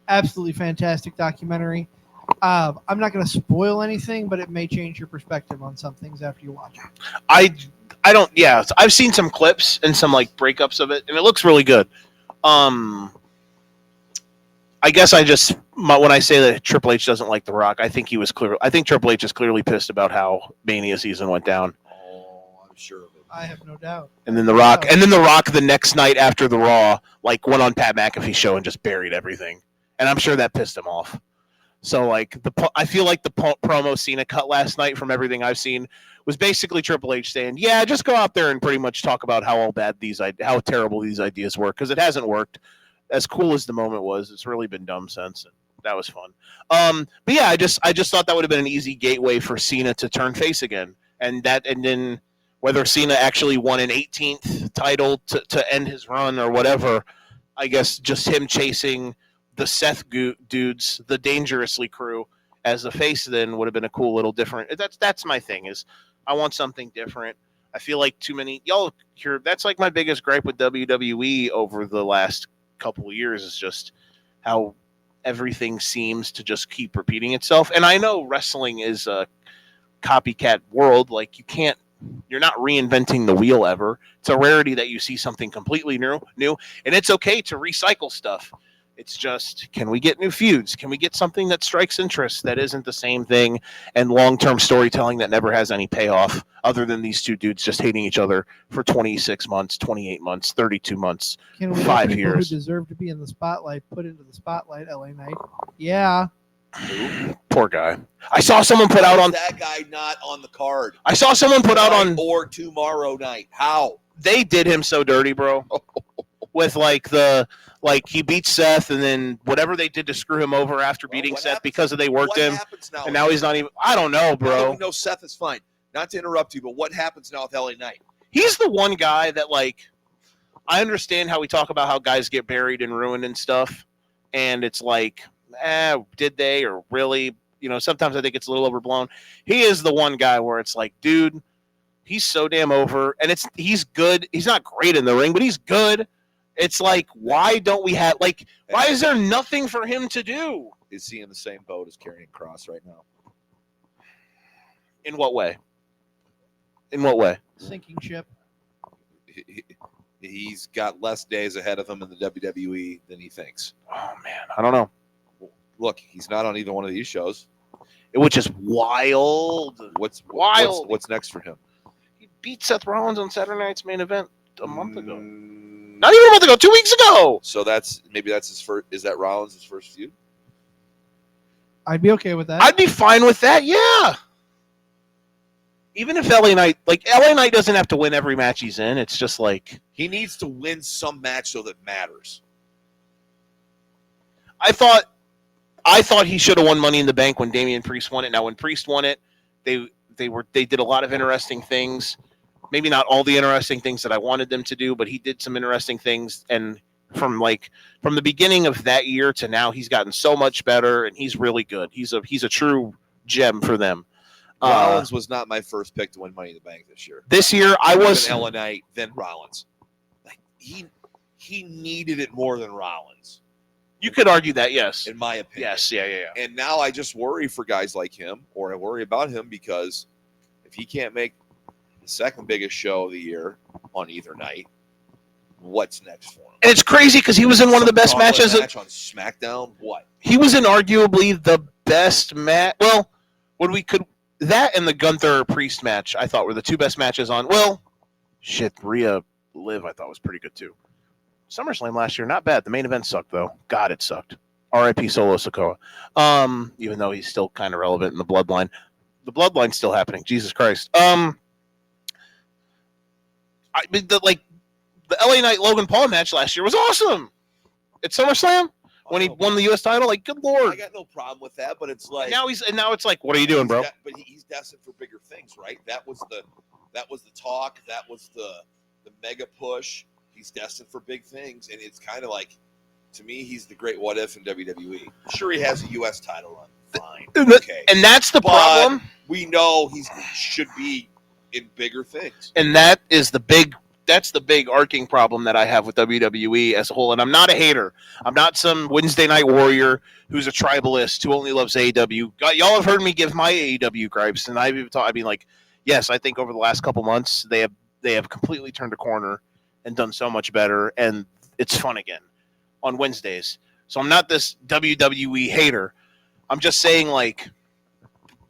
Absolutely fantastic documentary. I'm not going to spoil anything, but it may change your perspective on some things after you watch it. I don't. Yeah, I've seen some clips and some like breakups of it, and it looks really good. I guess when I say that Triple H doesn't like The Rock, I think Triple H is clearly pissed about how Mania season went down. Oh, I'm sure of it. I have no doubt. And then The Rock, the next night after the Raw, like went on Pat McAfee's show and just buried everything, and I'm sure that pissed him off. So like I feel like the promo Cena cut last night, from everything I've seen, was basically Triple H saying, "Yeah, just go out there and pretty much talk about how terrible these ideas were, because it hasn't worked. As cool as the moment was, it's really been dumb since." That was fun. But yeah, I just thought that would have been an easy gateway for Cena to turn face again, and then whether Cena actually won an 18th title to end his run or whatever, I guess just him chasing the Seth dudes, the Dangerously crew, as the face then would have been a cool little different. That's my thing, is I want something different. I feel like too many y'all here. That's like my biggest gripe with WWE over the last couple of years, is just how everything seems to just keep repeating itself. And I know wrestling is a copycat world. Like, you're not reinventing the wheel ever. It's a rarity that you see something completely new, and it's okay to recycle stuff. It's just, can we get new feuds? Can we get something that strikes interest that isn't the same thing, and long-term storytelling that never has any payoff other than these two dudes just hating each other for 26 months, 28 months, 32 months, Can we 5 let people years. who deserve to be in the spotlight put into the spotlight? LA Knight. Yeah. Poor guy. I saw someone put out How on. is that guy not on the card? I saw someone put out on. or tomorrow night. How? They did him so dirty, bro. With he beat Seth, and then whatever they did to screw him over after beating what Seth happens- because they worked what him, happens now? and now he's not even. I don't know, Now that bro. we know Seth is fine. Not to interrupt you, but what happens now with LA Knight? He's the one guy that, like, I understand how we talk about how guys get buried and ruined and stuff, and it's like, did they, or really? You know, sometimes I think it's a little overblown. He is the one guy where it's like, dude, he's so damn over, and he's good. He's not great in the ring, but he's good. It's like, why don't we have, like, why is there nothing for him to do? Is he in the same boat as Karrion Kross right now? In what way? In what way? Sinking ship. He's got less days ahead of him in the WWE than he thinks. Oh, man. I don't know. Look, he's not on either one of these shows. Which is wild. Wild. What's next for him? He beat Seth Rollins on Saturday Night's main event a month ago. Not even a month ago, 2 weeks ago. So that's his first. Is that Rollins' first feud? I'd be okay with that. I'd be fine with that, yeah. Even if LA Knight doesn't have to win every match he's in. It's just like, He needs to win some match so that matters. I thought he should have won Money in the Bank when Damian Priest won it. Now, when Priest won it, they did a lot of interesting things. Maybe not all the interesting things that I wanted them to do, but he did some interesting things. And from the beginning of that year to now, he's gotten so much better, and he's really good. He's a true gem for them. Rollins was not my first pick to win Money in the Bank this year. This year, I was Then LA Knight, then Rollins. Like, he needed it more than Rollins. You could argue that, yes. In my opinion. Yes, yeah. And now I just worry for guys like him, or I worry about him, because if he can't make the second biggest show of the year on either night, what's next for him? And it's crazy because he was in one of the best matches. Match on SmackDown? What? He was in arguably the best match. Well, that and the Gunther Priest match, I thought, were the two best matches on. Well, shit, Rhea Liv, I thought was pretty good too. SummerSlam last year, not bad. The main event sucked though. God, it sucked. R.I.P. Solo Sikoa. Even though he's still kind of relevant in the Bloodline. The Bloodline's still happening. Jesus Christ. The LA Knight Logan Paul match last year was awesome. At SummerSlam when he won the U.S. title, like, good lord. I got no problem with that, but it's like Now it's like, what are you doing, bro? But he's destined for bigger things, right? That was the talk. That was the mega push. He's destined for big things, and it's kind of like, to me, he's the great what if in WWE. Sure, he has a U.S. title run. Fine, okay, And that's the But problem. we know he should be in bigger things. And that's the big arcing problem that I have with WWE as a whole. And I'm not a hater. I'm not some Wednesday night warrior who's a tribalist who only loves AEW. Y'all have heard me give my AEW gripes, and I've even thought, yes, I think over the last couple months they have completely turned a corner and done so much better, and it's fun again on Wednesdays. So I'm not this WWE hater. I'm just saying, like,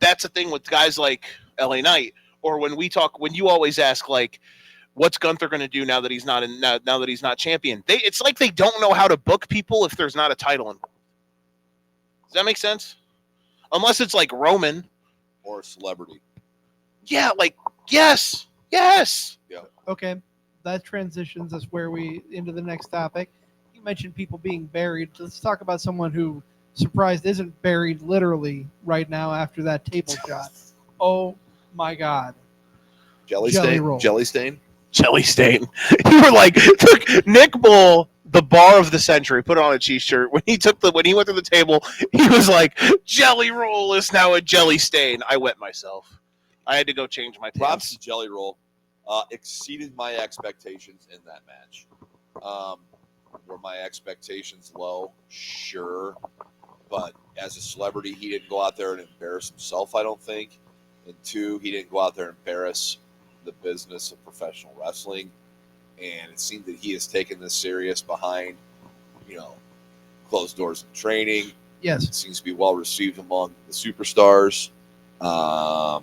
that's the thing with guys like LA Knight, or when you always ask, like, what's Gunther going to do now that he's not now that he's not champion? It's like they don't know how to book people if there's not a title involved. Does that make sense? Unless it's like Roman Or a celebrity. Yeah, like, yes. Okay, that transitions us into the next topic. You mentioned people being buried. Let's talk about someone who surprised isn't buried literally right now after that table shot. Oh my God. Jelly Jelly stain. roll. Jelly stain. Jelly stain. You were like, took Nick Bull, the bar of the century, put on a t-shirt. When he went to the table, he was like, Jelly Roll is now a jelly stain. I wet myself. I had to go change my Props pants. to Jelly Roll. Exceeded my expectations in that match. Were my expectations low? Sure. But as a celebrity, he didn't go out there and embarrass himself, I don't think. And two, he didn't go out there and embarrass the business of professional wrestling. And it seemed that he has taken this serious behind, closed doors in training. Yes. It seems to be well received among the superstars. I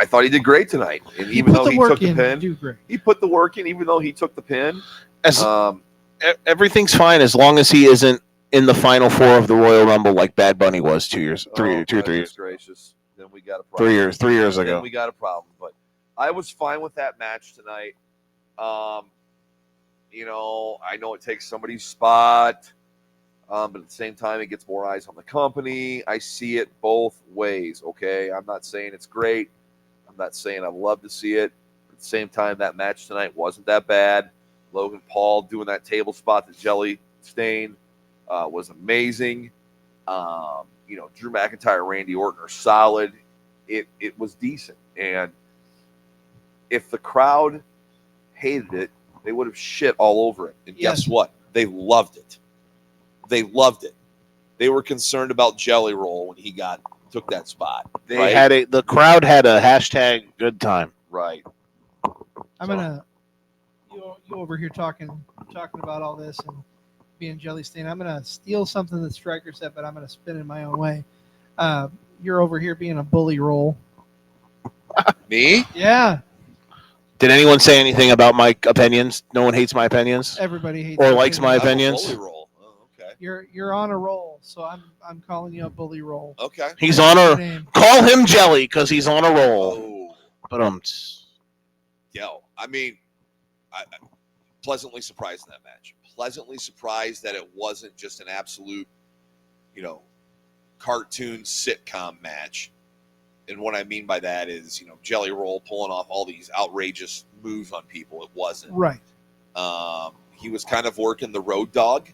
thought he did great tonight, and even though he took the pin, he put the work in. Even though he took the pin, everything's fine as long as he isn't in the final four of the Royal Rumble like Bad Bunny was 2 years, 3 years. Gracious, then we got a problem. 3 years ago. Then we got a problem. But I was fine with that match tonight. I know it takes somebody's spot. But at the same time, it gets more eyes on the company. I see it both ways, okay? I'm not saying it's great. I'm not saying I'd love to see it. At the same time, that match tonight wasn't that bad. Logan Paul doing that table spot to Jelly Stain was amazing. Drew McIntyre, Randy Orton are solid. It was decent. And if the crowd hated it, they would have shit all over it. And guess what? They loved it. They loved it. They were concerned about Jelly Roll when he took that spot. The crowd had a hashtag good time. Right. You over here talking about all this and being Jelly Stain. I'm gonna steal something that Stryker said, but I'm gonna spin it my own way. You're over here being a bully roll. Me? Yeah. Did anyone say anything about my opinions? No one hates my opinions. Everybody hates or likes my opinions. Bully roll. Oh, okay. You're on a roll, so I'm calling you a bully roll. Okay. He's on a call him Jelly because he's on a roll. Oh. But I pleasantly surprised in that match. Pleasantly surprised that it wasn't just an absolute, cartoon sitcom match. And what I mean by that is, Jelly Roll pulling off all these outrageous moves on people. It wasn't. Right. He was kind of working the road dog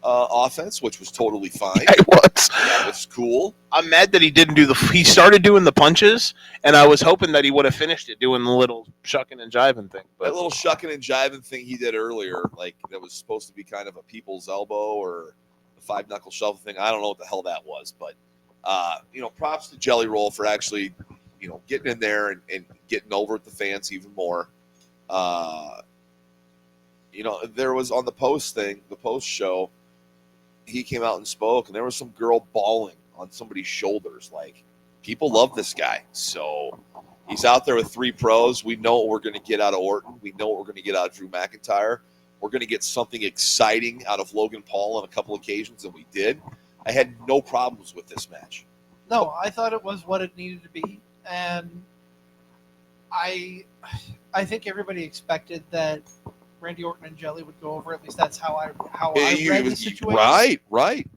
offense, which was totally fine. Yeah, it was. That was cool. I'm mad that he didn't do he started doing the punches, and I was hoping that he would have finished it doing the little shucking and jiving thing. But that little shucking and jiving thing he did earlier, that was supposed to be kind of a people's elbow or the 5-knuckle shuffle thing. I don't know what the hell that was, but props to Jelly Roll for actually, getting in there and getting over at the fans even more. There was on the post show, he came out and spoke, and there was some girl bawling on somebody's shoulders. Like, people love this guy. So he's out there with 3 pros. We know what we're going to get out of Orton. We know what we're going to get out of Drew McIntyre. We're going to get something exciting out of Logan Paul on a couple occasions, and we did. I had no problems with this match. No, I thought it was what it needed to be, and I think everybody expected that Randy Orton and Jelly would go over. At least that's how I read the situation. Right.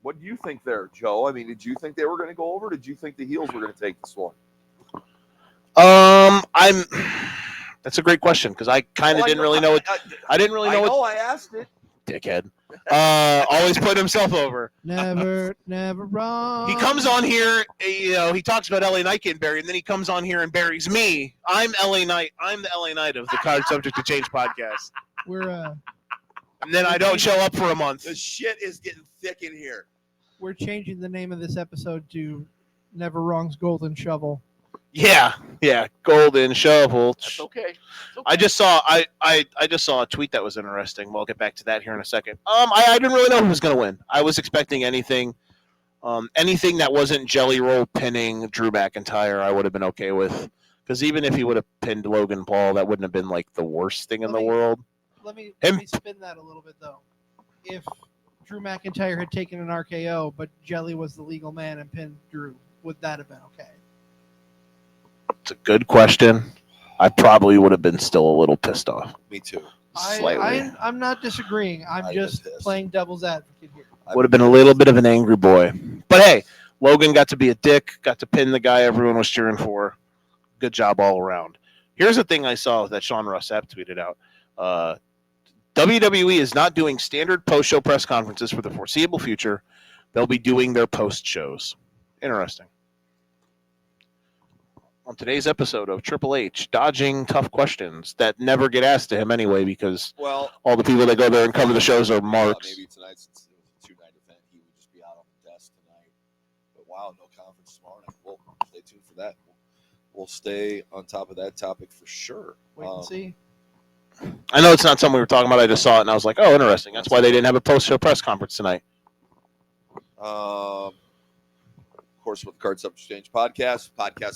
What do you think there, Joe? I mean, did you think they were going to go over? Did you think the heels were going to take this one? That's a great question because I kind of didn't really know it. I didn't really know. I asked it. Dickhead. Always put himself over. Never wrong. He comes on here, he talks about LA Knight getting buried, and then he comes on here and buries me. I'm LA Knight. I'm the LA Knight of the Card Subject to Change podcast. And then I don't show up for a month. The shit is getting thick in here. We're changing the name of this episode to Never Wrong's Golden Shovel. Yeah, Golden Shovel. That's okay. I just saw a tweet that was interesting. We'll get back to that here in a second. I didn't really know who was going to win. I was expecting anything that wasn't Jelly Roll pinning Drew McIntyre. I would have been okay with, because even if he would have pinned Logan Paul, that wouldn't have been like the worst thing in the world. Let me spin that a little bit though. If Drew McIntyre had taken an RKO, but Jelly was the legal man and pinned Drew, would that have been okay? It's a good question. I probably would have been still a little pissed off. Me too. Slightly. I'm not disagreeing. I'm I'd just been pissed. playing devil's advocate here. Would have been a little bit of an angry boy. But hey, Logan got to be a dick, got to pin the guy everyone was cheering for. Good job all around. Here's the thing I saw that Sean Ross Sapp tweeted out. WWE is not doing standard post-show press conferences for the foreseeable future. They'll be doing their post-shows. Interesting. On today's episode of Triple H, dodging tough questions that never get asked to him anyway because all the people that go there and cover the shows are marks. Maybe tonight, since it was a 2-night event, he would just be out on the desk tonight. But wow, no conference tomorrow night. We'll stay tuned for that. We'll stay on top of that topic for sure. Wait and see. I know it's not something we were talking about. I just saw it and I was like, oh, interesting. That's why they didn't have a post-show press conference tonight. Of course, with the Card Subject podcast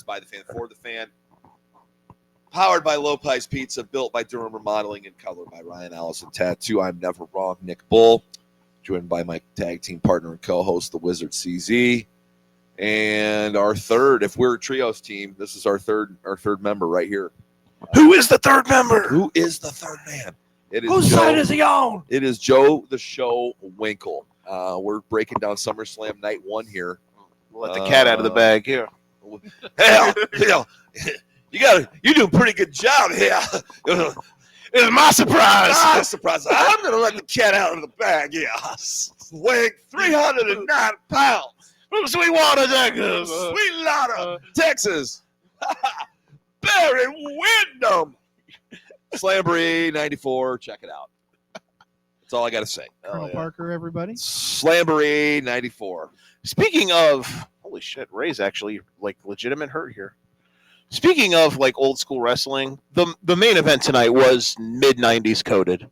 by the fan for the fan, powered by Low Pies Pizza, built by Durham Remodeling, and colored by Ryan Allison Tattoo. I'm never wrong, Nick Bull, joined by my tag team partner and co-host, the Wizard CZ, and our third. If we're a trios team, this is our third member right here. Who is the third member? Who is the third man? It is Whose Joe, side is he on? It is Joe the Show Winkle. We're breaking down SummerSlam Night 1 here. We'll let the cat out of the bag here. Hell, you do a pretty good job here. It's my surprise. I'm surprised. I'm going to let the cat out of the bag here. Weighing 309 pounds. From Sweetwater, Texas. Sweetwater, Texas. Barry Windham. Slamboree 94. Check it out. That's all I got to say. Colonel Parker, everybody. Slamboree 94. Speaking of, holy shit, Ray's actually like legitimate hurt here. Speaking of like old school wrestling, the main event tonight was mid-90s coded.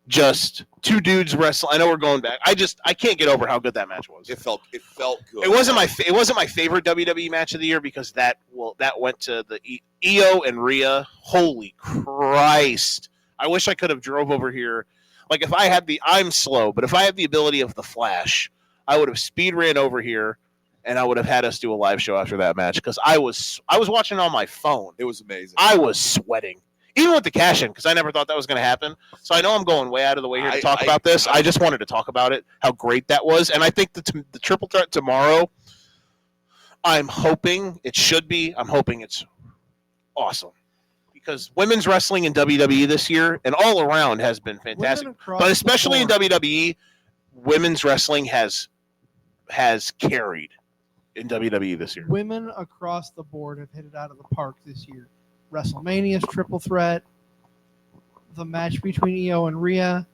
Just two dudes wrestling. I know we're going back. I can't get over how good that match was. It felt good. It wasn't my favorite WWE match of the year because that went to the Io and Rhea. Holy Christ. I wish I could have drove over here. Like if I had I'm slow, but if I had the ability of the Flash, I would have speed ran over here, and I would have had us do a live show after that match because I was watching on my phone. It was amazing. I was sweating, even with the cash in, because I never thought that was going to happen. So I know I'm going way out of the way here to talk about this. I just wanted to talk about it, how great that was, and I think the triple threat tomorrow. I'm hoping it's awesome. Because women's wrestling in WWE this year and all around has been fantastic. But especially in WWE, women's wrestling has carried in WWE this year. Women across the board have hit it out of the park this year. WrestleMania's triple threat, the match between Io and Rhea,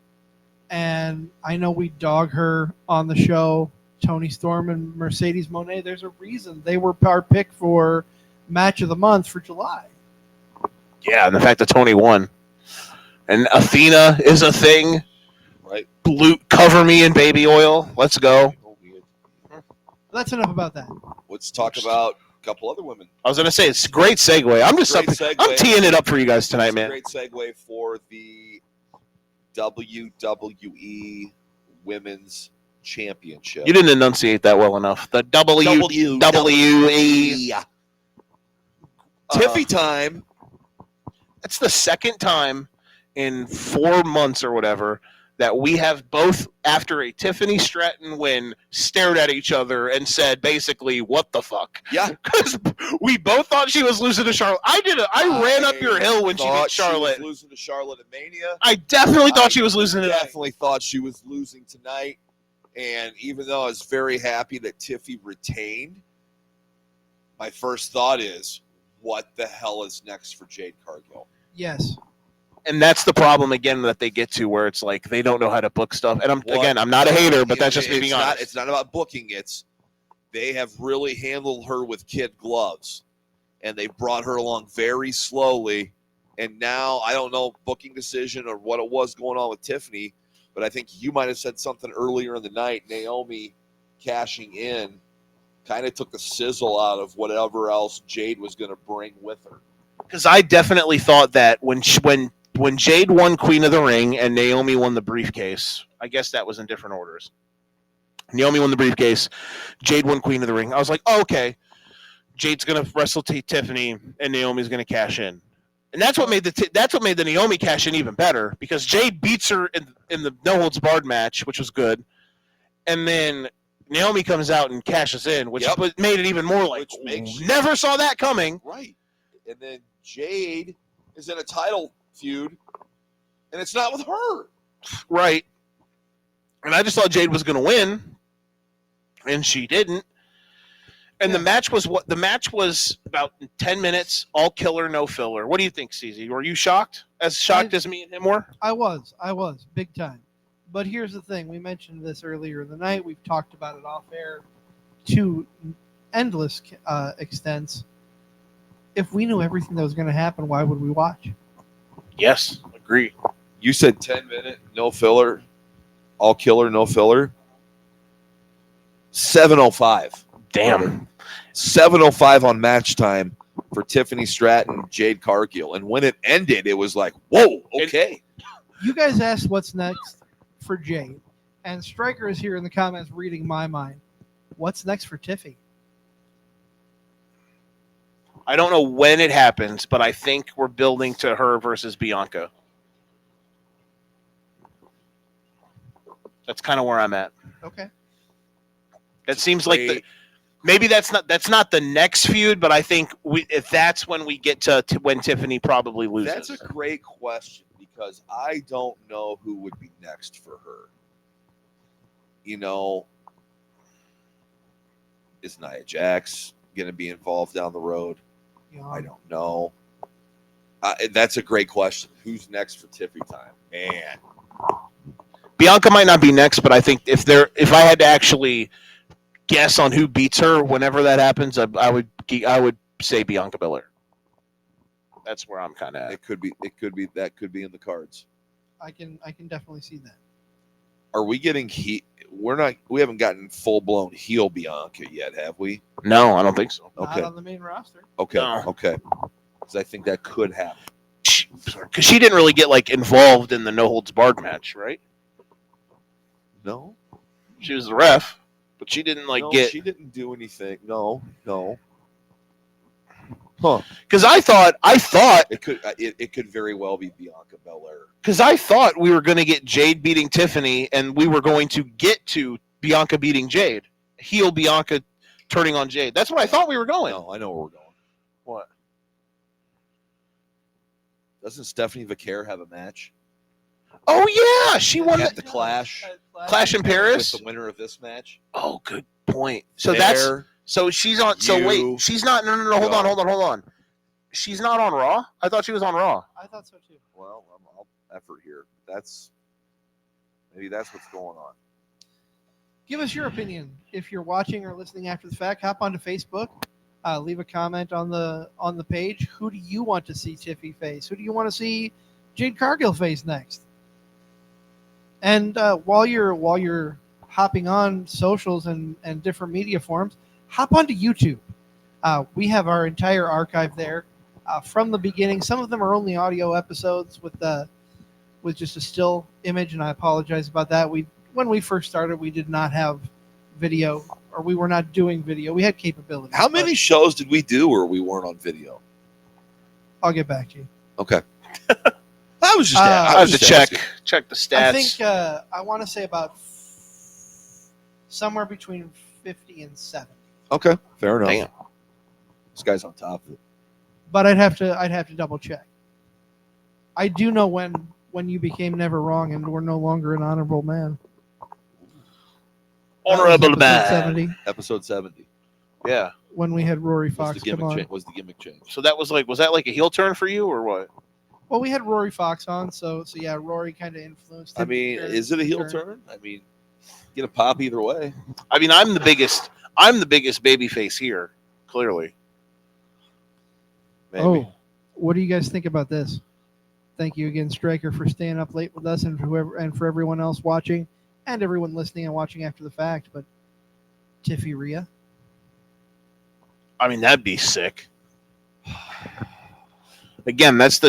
and I know we dog her on the show, Toni Storm and Mercedes Moné. There's a reason they were our pick for match of the month for July. Yeah, and the fact that Tony won. And Athena is a thing. Right. Cover me in baby oil. Let's go. That's enough about that. Let's talk about a couple other women. I was going to say, it's a great segue. I'm teeing it up for you guys tonight, man. Great segue for the WWE Women's Championship. You didn't enunciate that well enough. The WWE. Tiffy time. It's the second time in 4 months or whatever that we have both, after a Tiffany Stratton win, stared at each other and said, basically, what the fuck? Yeah. Because we both thought she was losing to Charlotte. I ran up your hill when she beat Charlotte. She was losing to Charlotte at Mania. I definitely thought she was losing tonight. Definitely thought she was losing tonight. And even though I was very happy that Tiffy retained, my first thought is, what the hell is next for Jade Cargill? Yes. And that's the problem again that they get to, where it's like they don't know how to book stuff. And I'm not a hater, but that's just me being honest. It's not about booking. They have really handled her with kid gloves, and they brought her along very slowly. And now I don't know booking decision or what it was going on with Tiffany, but I think you might have said something earlier in the night. Naomi cashing in kind of took the sizzle out of whatever else Jade was going to bring with her. Because I definitely thought that when Jade won Queen of the Ring and Naomi won the briefcase, I guess that was in different orders. Naomi won the briefcase, Jade won Queen of the Ring. I was like, oh, okay. Jade's going to wrestle Tiffany, and Naomi's going to cash in. And that's what made the Naomi cash in even better, because Jade beats her in the no holds barred match, which was good, and then Naomi comes out and cashes in, which made it even more like never saw that coming. Right, and then Jade is in a title feud, and it's not with her. Right, and I just thought Jade was going to win, and she didn't. And the match was about 10 minutes, all killer, no filler. What do you think, CZ? Were you shocked? As shocked as me and him were? I was big time. But here's the thing: we mentioned this earlier in the night. We've talked about it off air to endless extents. If we knew everything that was going to happen, why would we watch? Yes, agree. You said 10-minute, no filler, all killer, no filler. 7:05. Damn. 7:05 on match time for Tiffany Stratton, Jade Cargill. And when it ended, it was like, whoa, okay. You guys asked what's next for Jade, and Stryker is here in the comments reading my mind. What's next for Tiffy? I don't know when it happens, but I think we're building to her versus Bianca. That's kind of where I'm at. Okay. It seems like maybe that's not the next feud, but I think if that's when we get to when Tiffany probably loses. That's a great question, because I don't know who would be next for her. You know, is Nia Jax going to be involved down the road? I don't know. That's a great question. Who's next for Tiffy time? Man, Bianca might not be next, but I think if I had to actually guess on who beats her whenever that happens, I would say Bianca Belair. That's where I'm kind of at. It could be that could be in the cards. I can definitely see that. Are we getting we haven't gotten full blown heel Bianca yet, have we? No, I don't think so. Okay. Not on the main roster. Okay. No. Okay. Because I think that could happen. Because she didn't really get involved in the no holds barred match, right? No. She was the ref, but she didn't She didn't do anything. No. Huh? Because I thought it could very well be Bianca Belair. Because I thought we were going to get Jade beating Tiffany, and we were going to get to Bianca beating Jade, heel Bianca turning on Jade. That's what I thought we were going. No, I know where we're going. What? Doesn't Stephanie Vaquer have a match? Oh yeah, she won at the Clash in Paris with the winner of this match. Oh, good point. So she's on. So wait, she's not. No. Hold on. She's not on Raw. I thought she was on Raw. I thought so too. Well, I'll effort here. Maybe that's what's going on. Give us your opinion. If you're watching or listening after the fact, hop onto Facebook. Leave a comment on the page. Who do you want to see Tiffy face? Who do you want to see Jade Cargill face next? And while you're hopping on socials and different media forums, hop onto YouTube. We have our entire archive there from the beginning. Some of them are only audio episodes with just a still image, and I apologize about that. When we first started, we did not have video, or we were not doing video. We had capabilities. How many shows did we do where we weren't on video? I'll get back to you. Okay. I was just I have to check the stats. I think I want to say about somewhere between 50 and 70. Okay, fair enough. Damn. This guy's on top of it. But I'd have to double check. I do know when you became never wrong and were no longer an honorable man. Honorable man. 70. Episode 70. Yeah. When we had Rory Fox come on. Was the gimmick change? So was that like a heel turn for you or what? Well, we had Rory Fox on, so yeah, Rory kind of influenced. I mean, is it a heel turn? I mean, get a pop either way. I mean, I'm the biggest baby face here, clearly. Maybe. Oh, what do you guys think about this? Thank you again, Stryker, for staying up late with us, and for everyone else watching, and everyone listening and watching after the fact. But Tiffy Rhea. I mean, that'd be sick. Again, that's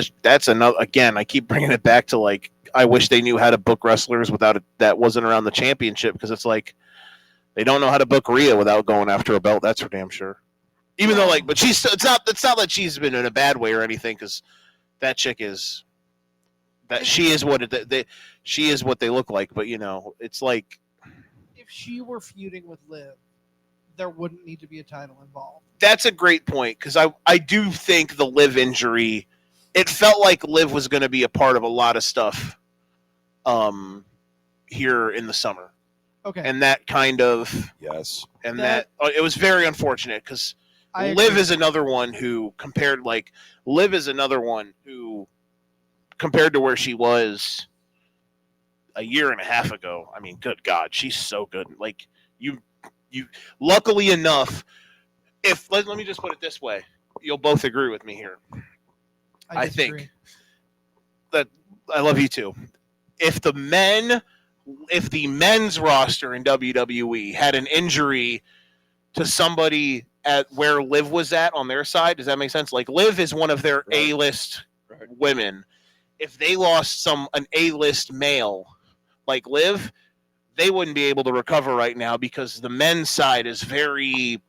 another. Again, I keep bringing it back to I wish they knew how to book wrestlers without that wasn't around the championship, because it's like they don't know how to book Rhea without going after a belt. That's for damn sure. Even though, like, but she's still, it's not that she's been in a bad way or anything, because that chick is that she is what she is what they look like. But it's like if she were feuding with Liv, there wouldn't need to be a title involved. That's a great point, because I do think the Liv injury, it felt like Liv was going to be a part of a lot of stuff here in the summer. Okay. And that kind of Yes. And that it was very unfortunate, because Liv is another one who compared to where she was a year and a half ago. I mean, good God, she's so good. Like you luckily enough, let me just put it this way. You'll both agree with me here. I think that I love you too. If the men's roster in WWE had an injury to somebody at where Liv was at on their side, does that make sense? Like Liv is one of their A-list women. If they lost an A-list male like Liv, they wouldn't be able to recover right now, because the men's side is very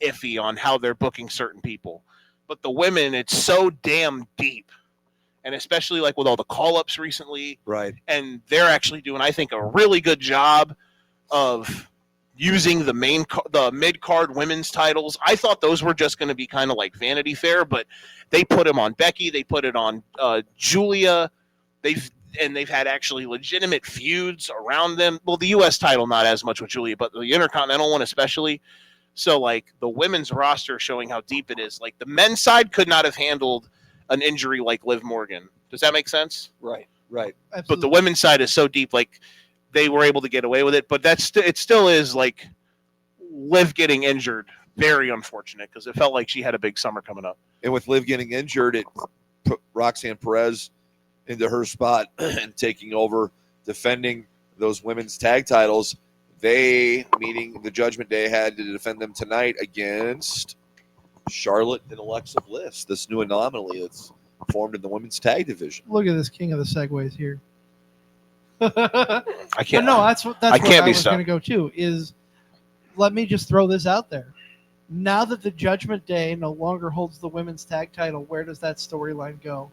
iffy on how they're booking certain people. But the women, it's so damn deep. And especially like with all the call-ups recently. Right. And they're actually doing, I think, a really good job of using the mid-card women's titles. I thought those were just going to be kind of like Vanity Fair, but they put them on Becky. They put it on Julia. They've had actually legitimate feuds around them. Well, the U.S. title, not as much with Julia, but the Intercontinental one especially. So, like, the women's roster showing how deep it is. Like, the men's side could not have handled an injury like Liv Morgan. Does that make sense? Right. Absolutely. But the women's side is so deep, like, they were able to get away with it. But it still is, like, Liv getting injured, very unfortunate, because it felt like she had a big summer coming up. And with Liv getting injured, it put Roxanne Perez into her spot and taking over, defending those women's tag titles. They, meaning the Judgment Day, had to defend them tonight against Charlotte and Alexa Bliss, this new anomaly that's formed in the women's tag division. Look at this king of the segues here. I can't. But no, that's where I can't be was going to go too. Is let me just throw this out there. Now that the Judgment Day no longer holds the women's tag title, where does that storyline go?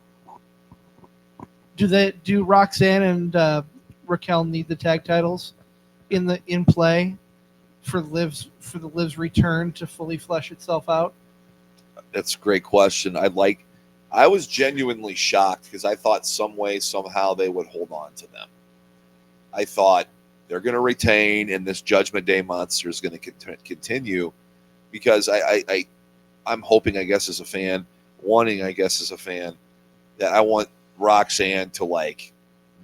Do Roxanne and Raquel need the tag titles in play for the Liv's return to fully flesh itself out? That's a great question. I was genuinely shocked, because I thought some way, somehow they would hold on to them. I thought they're going to retain, and this Judgment Day monster is going to continue, because I'm hoping, I guess, as a fan, that I want Roxanne to, like,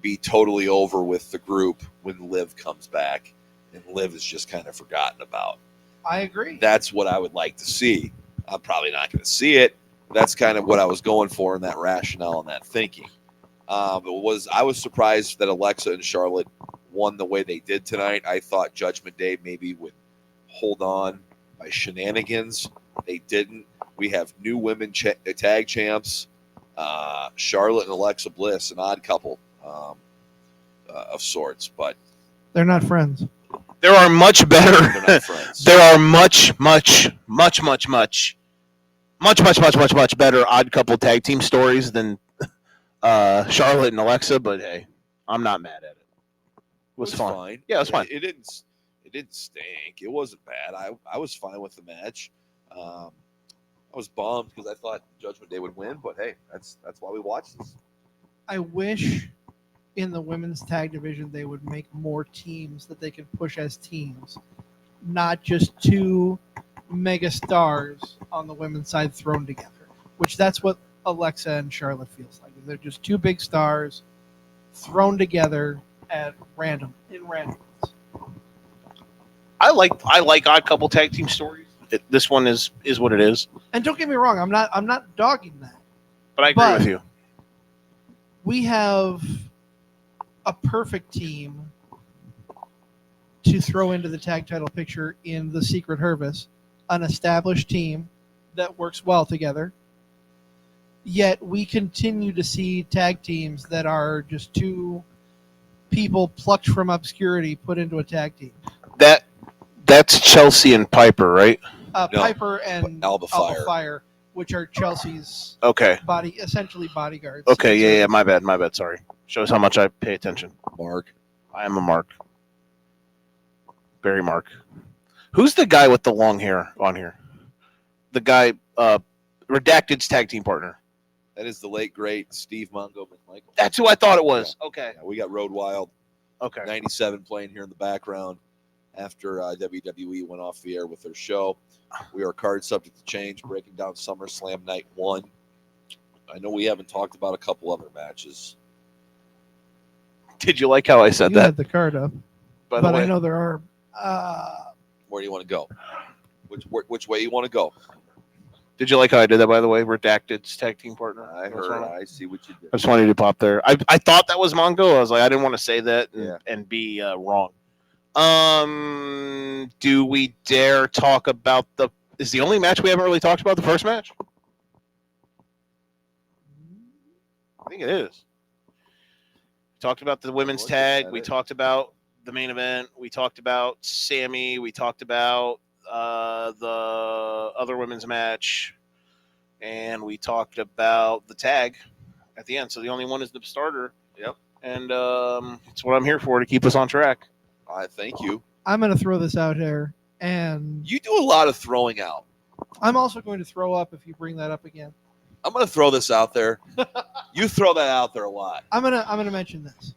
be totally over with the group when Liv comes back, and Liv is just kind of forgotten about. I agree. That's what I would like to see. I'm probably not going to see it. That's kind of what I was going for in that rationale and that thinking. I was surprised that Alexa and Charlotte won the way they did tonight. I thought Judgment Day maybe would hold on by shenanigans. They didn't. We have new women tag champs, Charlotte and Alexa Bliss, an odd couple of sorts, but they're not friends. There are much better. They're not friends. There are much better odd couple tag team stories than Charlotte and Alexa. But hey, I'm not mad at it. It was fun. Yeah, it was fine. It didn't stink. It wasn't bad. I was fine with the match. I was bummed because I thought Judgment Day would win, but hey, that's why we watched this. I wish in the women's tag division they would make more teams that they can push as teams, not just two mega stars on the women's side thrown together, which that's what Alexa and Charlotte feels like. They're just two big stars thrown together at random. I like odd couple tag team stories. This one is what it is. And don't get me wrong, I'm not dogging that. But I agree with you. We have a perfect team to throw into the tag title picture in the Secret Service, an established team that works well together. Yet we continue to see tag teams that are just two people plucked from obscurity put into a tag team. That's Chelsea and Piper, right? Piper and Alba Fire. which are Chelsea's Okay. essentially bodyguards. Okay. Yeah. My bad. Sorry. Shows how much I pay attention. Mark. I am a Mark. Barry Mark. Who's the guy with the long hair on here? The guy, Redacted's tag team partner. That is the late, great Steve Mongo McMichael. That's who I thought it was. Yeah. Okay. Yeah, we got Road Wild Okay. 97 playing here in the background after WWE went off the air with their show. We are card subject to change, breaking down SummerSlam Night 1. I know we haven't talked about a couple other matches. Did you like how I said You that? had the card up, By the but way, I know there are. Where do you want to go? Which way you want to go? did you like how I did that? By the way, Redacted's tag team partner. I heard. I see what you did. I just wanted to pop there. I thought that was Mongo. I was like, I didn't want to say that Yeah. and be wrong. Do we dare talk about is the only match we haven't really talked about the first match? I think it is. We talked about the women's tag. We talked about the main event. We talked about Sammy. We talked about the other women's match. And we talked about the tag at the end. So the only one is the starter. Yep. And it's what I'm here for, to keep us on track. I thank you. I'm going to throw this out here, and You do a lot of throwing out. I'm also going to throw up if you bring that up again. I'm going to throw this out there. You throw that out there a lot. I'm gonna mention this.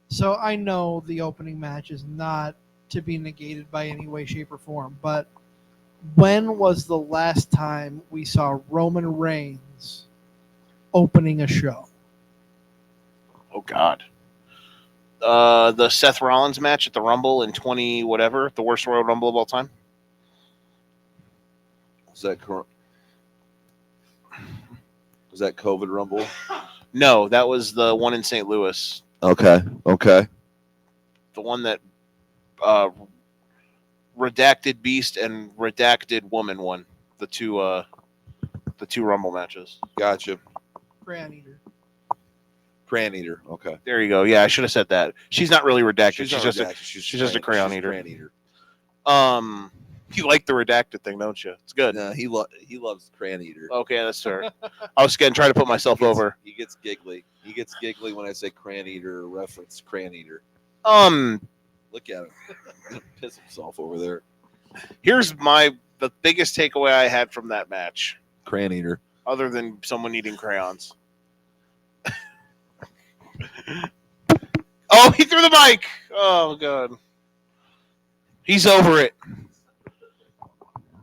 So I know the opening match is not to be negated by any way, shape, or form, but when was the last time we saw Roman Reigns opening a show? Oh, God. The Seth Rollins match at the Rumble in 20 whatever, the worst Royal Rumble of all time. Was that correct? Was that COVID Rumble? No, that was the one in St. Louis. Okay. The one that Redacted Beast and Redacted Woman won. The two Rumble matches. Gotcha. Crayon Eater. Crayon Eater. Okay. There you go. Yeah, I should have said that. She's not really redacted. She's not just redacted. she's just a crayon eater. Crayon Eater. You like the redacted thing, don't you? It's good. No, he loves Crayon Eater. Okay, that's fair. I was trying to put myself over. He gets giggly. He gets giggly when I say Crayon Eater or reference Crayon Eater. Look at him. He's gonna piss himself over there. Here's the biggest takeaway I had from that match, Crayon Eater. other than someone eating crayons. Oh, he threw the mic. Oh, God. He's over it.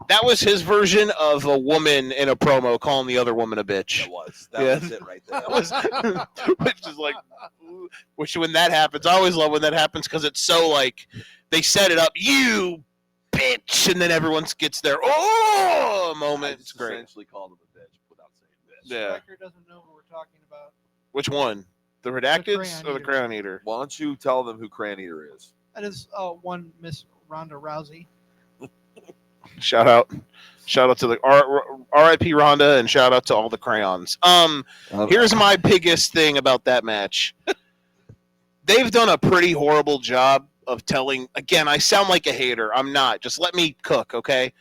That was his version of a woman in a promo calling the other woman a bitch. That was it right there. Which when that happens, I always love when that happens because it's so like they set it up, you bitch, and then everyone gets their moment. It's great. Essentially called him a bitch without saying bitch. Yeah. Striker doesn't know who we're talking about. Which one? The Redacted Crayon or the Eater. Crayon Eater? Why don't you tell them who Crayon Eater is? That is one Miss Ronda Rousey. Shout out to the R.I.P. Rhonda, and shout out to all the crayons. Here's my biggest thing about that match. They've done a pretty horrible job of telling. Again, I sound like a hater. I'm not. Just let me cook, okay?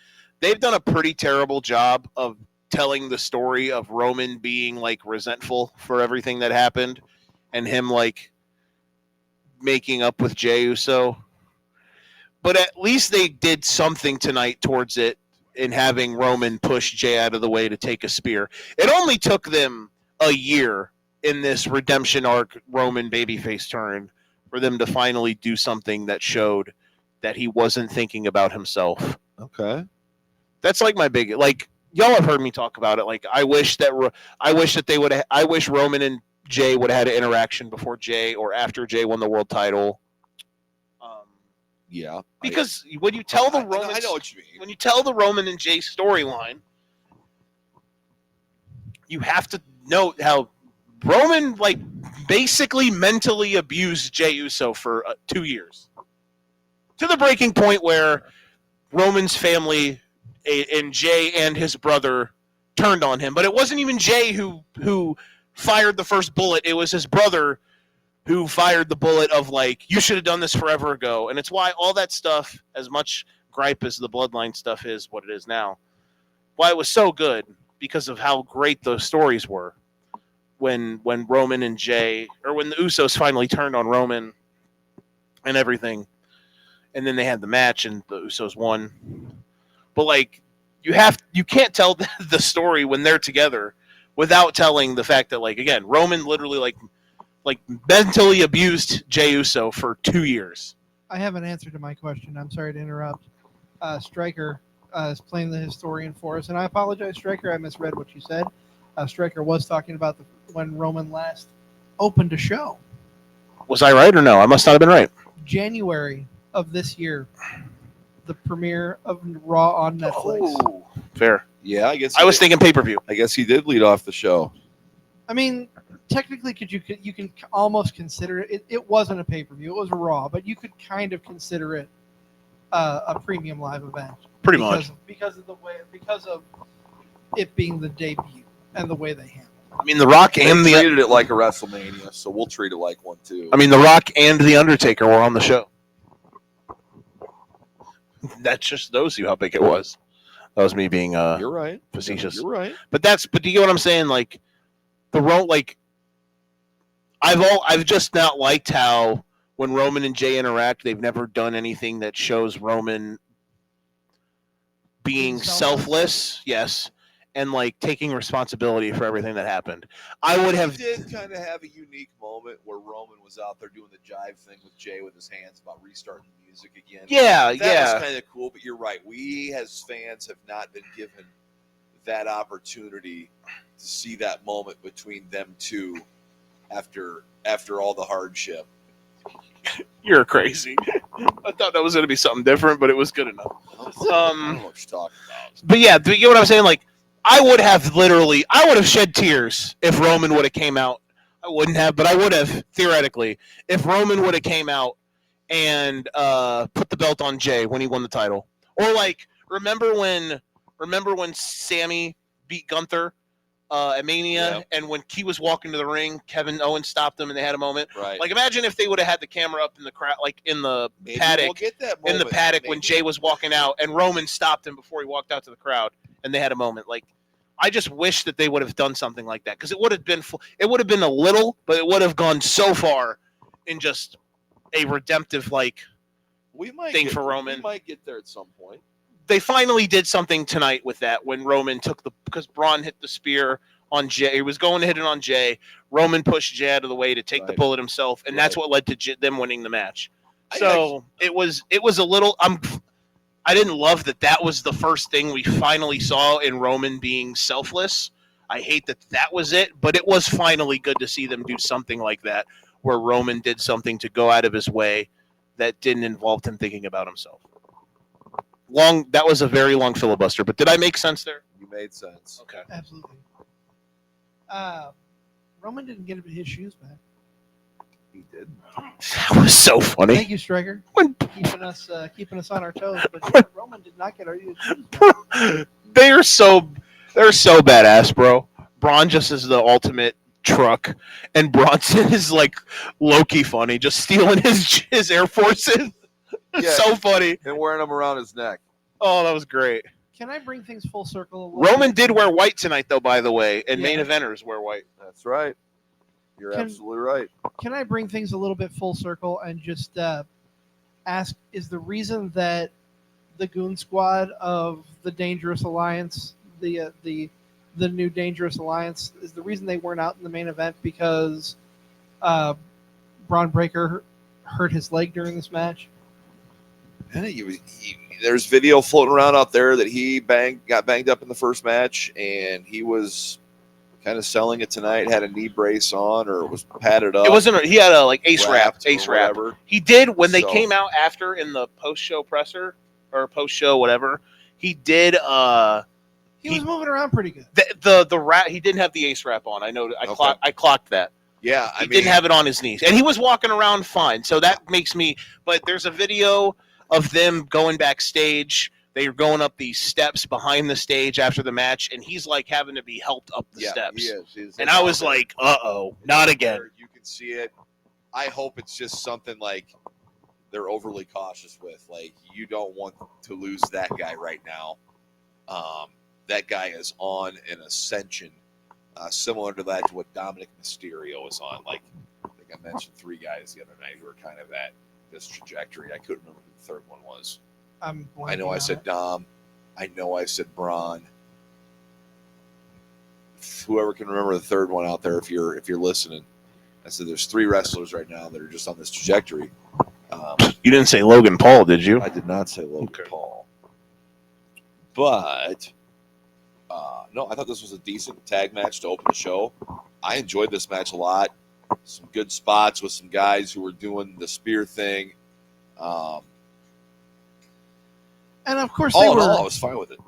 They've done a pretty terrible job of telling the story of Roman being like resentful for everything that happened, and him like making up with Jey Uso. But at least they did something tonight towards it in having Roman push Jey out of the way to take a spear. It only took them a year in this redemption arc Roman babyface turn for them to finally do something that showed that he wasn't thinking about himself. Okay. That's like my big, like, y'all have heard me talk about it. Like, I wish Roman and Jey would have had an interaction before Jey or after Jey won the world title. Yeah. Because when you tell the Roman, I know what you mean. When you tell the Roman and Jey storyline, you have to note how Roman like basically mentally abused Jey Uso for 2 years, to the breaking point where Roman's family and Jey and his brother turned on him. But it wasn't even Jey who fired the first bullet. It was his brother who fired the bullet of like, you should have done this forever ago. And it's why all that stuff, as much gripe as the bloodline stuff is what it is now, why it was so good because of how great those stories were when Roman and Jay, or when the Usos finally turned on Roman and everything, and then they had the match and the Usos won. But like you can't tell the story when they're together without telling the fact that, like, again, Roman literally like mentally abused Jey Uso for 2 years. I have an answer to my question. I'm sorry to interrupt. Stryker is playing the historian for us, and I apologize, Stryker. I misread what you said. Stryker was talking about when Roman last opened a show. Was I right or no? I must not have been right. January of this year, the premiere of Raw on Netflix. Oh, fair. Yeah, I guess I was thinking pay-per-view. I guess he did lead off the show. I mean, technically, you can almost consider it. It wasn't a pay-per-view; it was Raw, but you could kind of consider it a premium live event. Pretty much because of it being the debut and the way they handled it. I mean, The Rock and They treated it like a WrestleMania, so we'll treat it like one too. The Rock and The Undertaker were on the show. That just shows you how big it was. That was me being you're right, facetious. You're right. But do you get what I'm saying? Like the role, like I've just not liked how when Roman and Jay interact, they've never done anything that shows Roman being selfless. Yes. And like taking responsibility for everything that happened. I would have. He did kind of have a unique moment where Roman was out there doing the jive thing with Jay with his hands about restarting the music again. Yeah, that was kind of cool. But you're right. We as fans have not been given that opportunity to see that moment between them two after all the hardship. You're crazy. I thought that was going to be something different, but it was good enough. I don't know what you're talking about. But yeah, do you get what I'm saying? Like. I would have shed tears if Roman would have came out. I wouldn't have, but I would have, theoretically, if Roman would have came out and put the belt on Jay when he won the title. Or like, remember when Sammy beat Gunther at Mania, and when he was walking to the ring, Kevin Owens stopped him and they had a moment. Right. Like, imagine if they would have had the camera up in the crowd, like in the paddock, we'll get that in the moment. paddock Maybe. when Jay was walking out and Roman stopped him before he walked out to the crowd, and they had a moment. Like, I just wish that they would have done something like that, because it would have been a little, but it would have gone so far in just a redemptive thing for Roman. We might get there at some point. They finally did something tonight with that when Roman because Braun hit the spear on Jay. He was going to hit it on Jay. Roman pushed Jay out of the way to take the bullet himself, and that's what led to them winning the match. So it was a little. I didn't love that was the first thing we finally saw in Roman being selfless. I hate that was it, but it was finally good to see them do something like that, where Roman did something to go out of his way that didn't involve him thinking about himself. That was a very long filibuster, but did I make sense there? You made sense. Okay. Absolutely. Roman didn't get his shoes back. He did. That was so funny. Thank you, Stryker. Keeping us on our toes. But yeah, Roman did not get our shoes back. They're so badass, bro. Braun just is the ultimate truck, and Bronson is like low-key funny, just stealing his Air Forces. Yeah, so funny. And wearing them around his neck. Oh, that was great. Can I bring things full circle? Roman did wear white tonight, though, by the way, and main eventers wear white. That's right. You're absolutely right. Can I bring things a little bit full circle and just ask, is the reason that the Goon Squad of the Dangerous Alliance, the new Dangerous Alliance, is the reason they weren't out in the main event because Braun Breaker hurt his leg during this match? There's video floating around out there that he got banged up in the first match, and he was kind of selling it tonight. Had a knee brace on, or was padded up. It wasn't. He had a ace wrap. He did when they came out after in the post show presser or post show whatever. He did. He was moving around pretty good. The wrap. He didn't have the ace wrap on. I know. I clocked that. Yeah, he didn't have it on his knees, and he was walking around fine. So that makes me. But there's a video of them going backstage. They are going up these steps behind the stage after the match, and he's like having to be helped up the steps. He is. And I was like, "Uh-oh, not again." You can see it. I hope it's just something like they're overly cautious with. Like, you don't want to lose that guy right now. That guy is on an ascension, similar to what Dominic Mysterio is on. Like, I think I mentioned 3 guys the other night who are kind of at this trajectory. I couldn't remember who the third one was. I know I said Dom. I know I said Braun. Whoever can remember the third one out there, if you're listening, I said there's 3 wrestlers right now that are just on this trajectory. You didn't say Logan Paul, did you? I did not say Logan Paul, but no, I thought this was a decent tag match to open the show. I enjoyed this match a lot. Some good spots with some guys who were doing the spear thing. And of course, All in all, I was fine with it.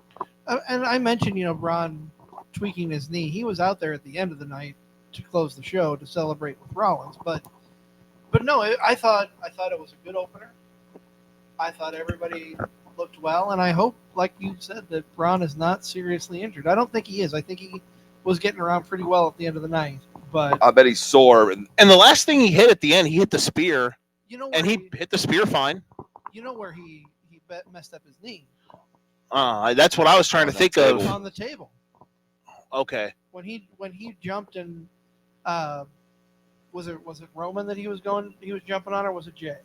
And I mentioned, Braun tweaking his knee. He was out there at the end of the night to close the show to celebrate with Rollins, but no, I thought it was a good opener. I thought everybody looked well, and I hope, like you said, that Braun is not seriously injured. I don't think he is. I think he was getting around pretty well at the end of the night, but I bet he's sore. And the last thing he hit at the end, he hit the spear, and he hit the spear fine. You know where he messed up his knee? That's what I was trying to think of. On the table. Okay. When he jumped and was it Roman that he was jumping on, or was it Jay?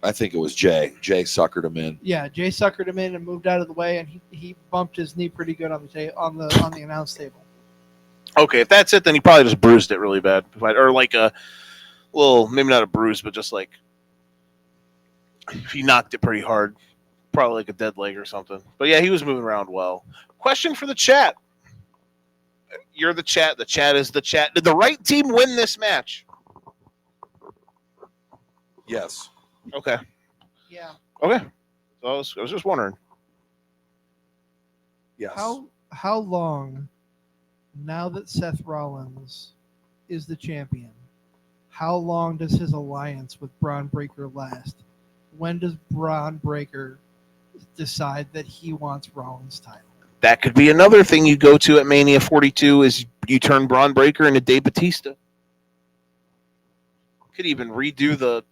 I think it was Jay. Jay suckered him in. Yeah, Jay suckered him in and moved out of the way, and he bumped his knee pretty good on the announce table. Okay, if that's it, then he probably just bruised it really bad, or like a well, maybe not a bruise, but just like he knocked it pretty hard, probably like a dead leg or something. But yeah, he was moving around well. Question for the chat. You're the chat. The chat is the chat. Did the right team win this match? Yes. Okay. Yeah. Okay. So I was just wondering. Yes. How long, now that Seth Rollins is the champion, how long does his alliance with Braun Breaker last? When does Braun Breaker decide that he wants Rollins' title? That could be another thing you go to at Mania 42 is you turn Braun Breaker into Dave Batista. Could even redo the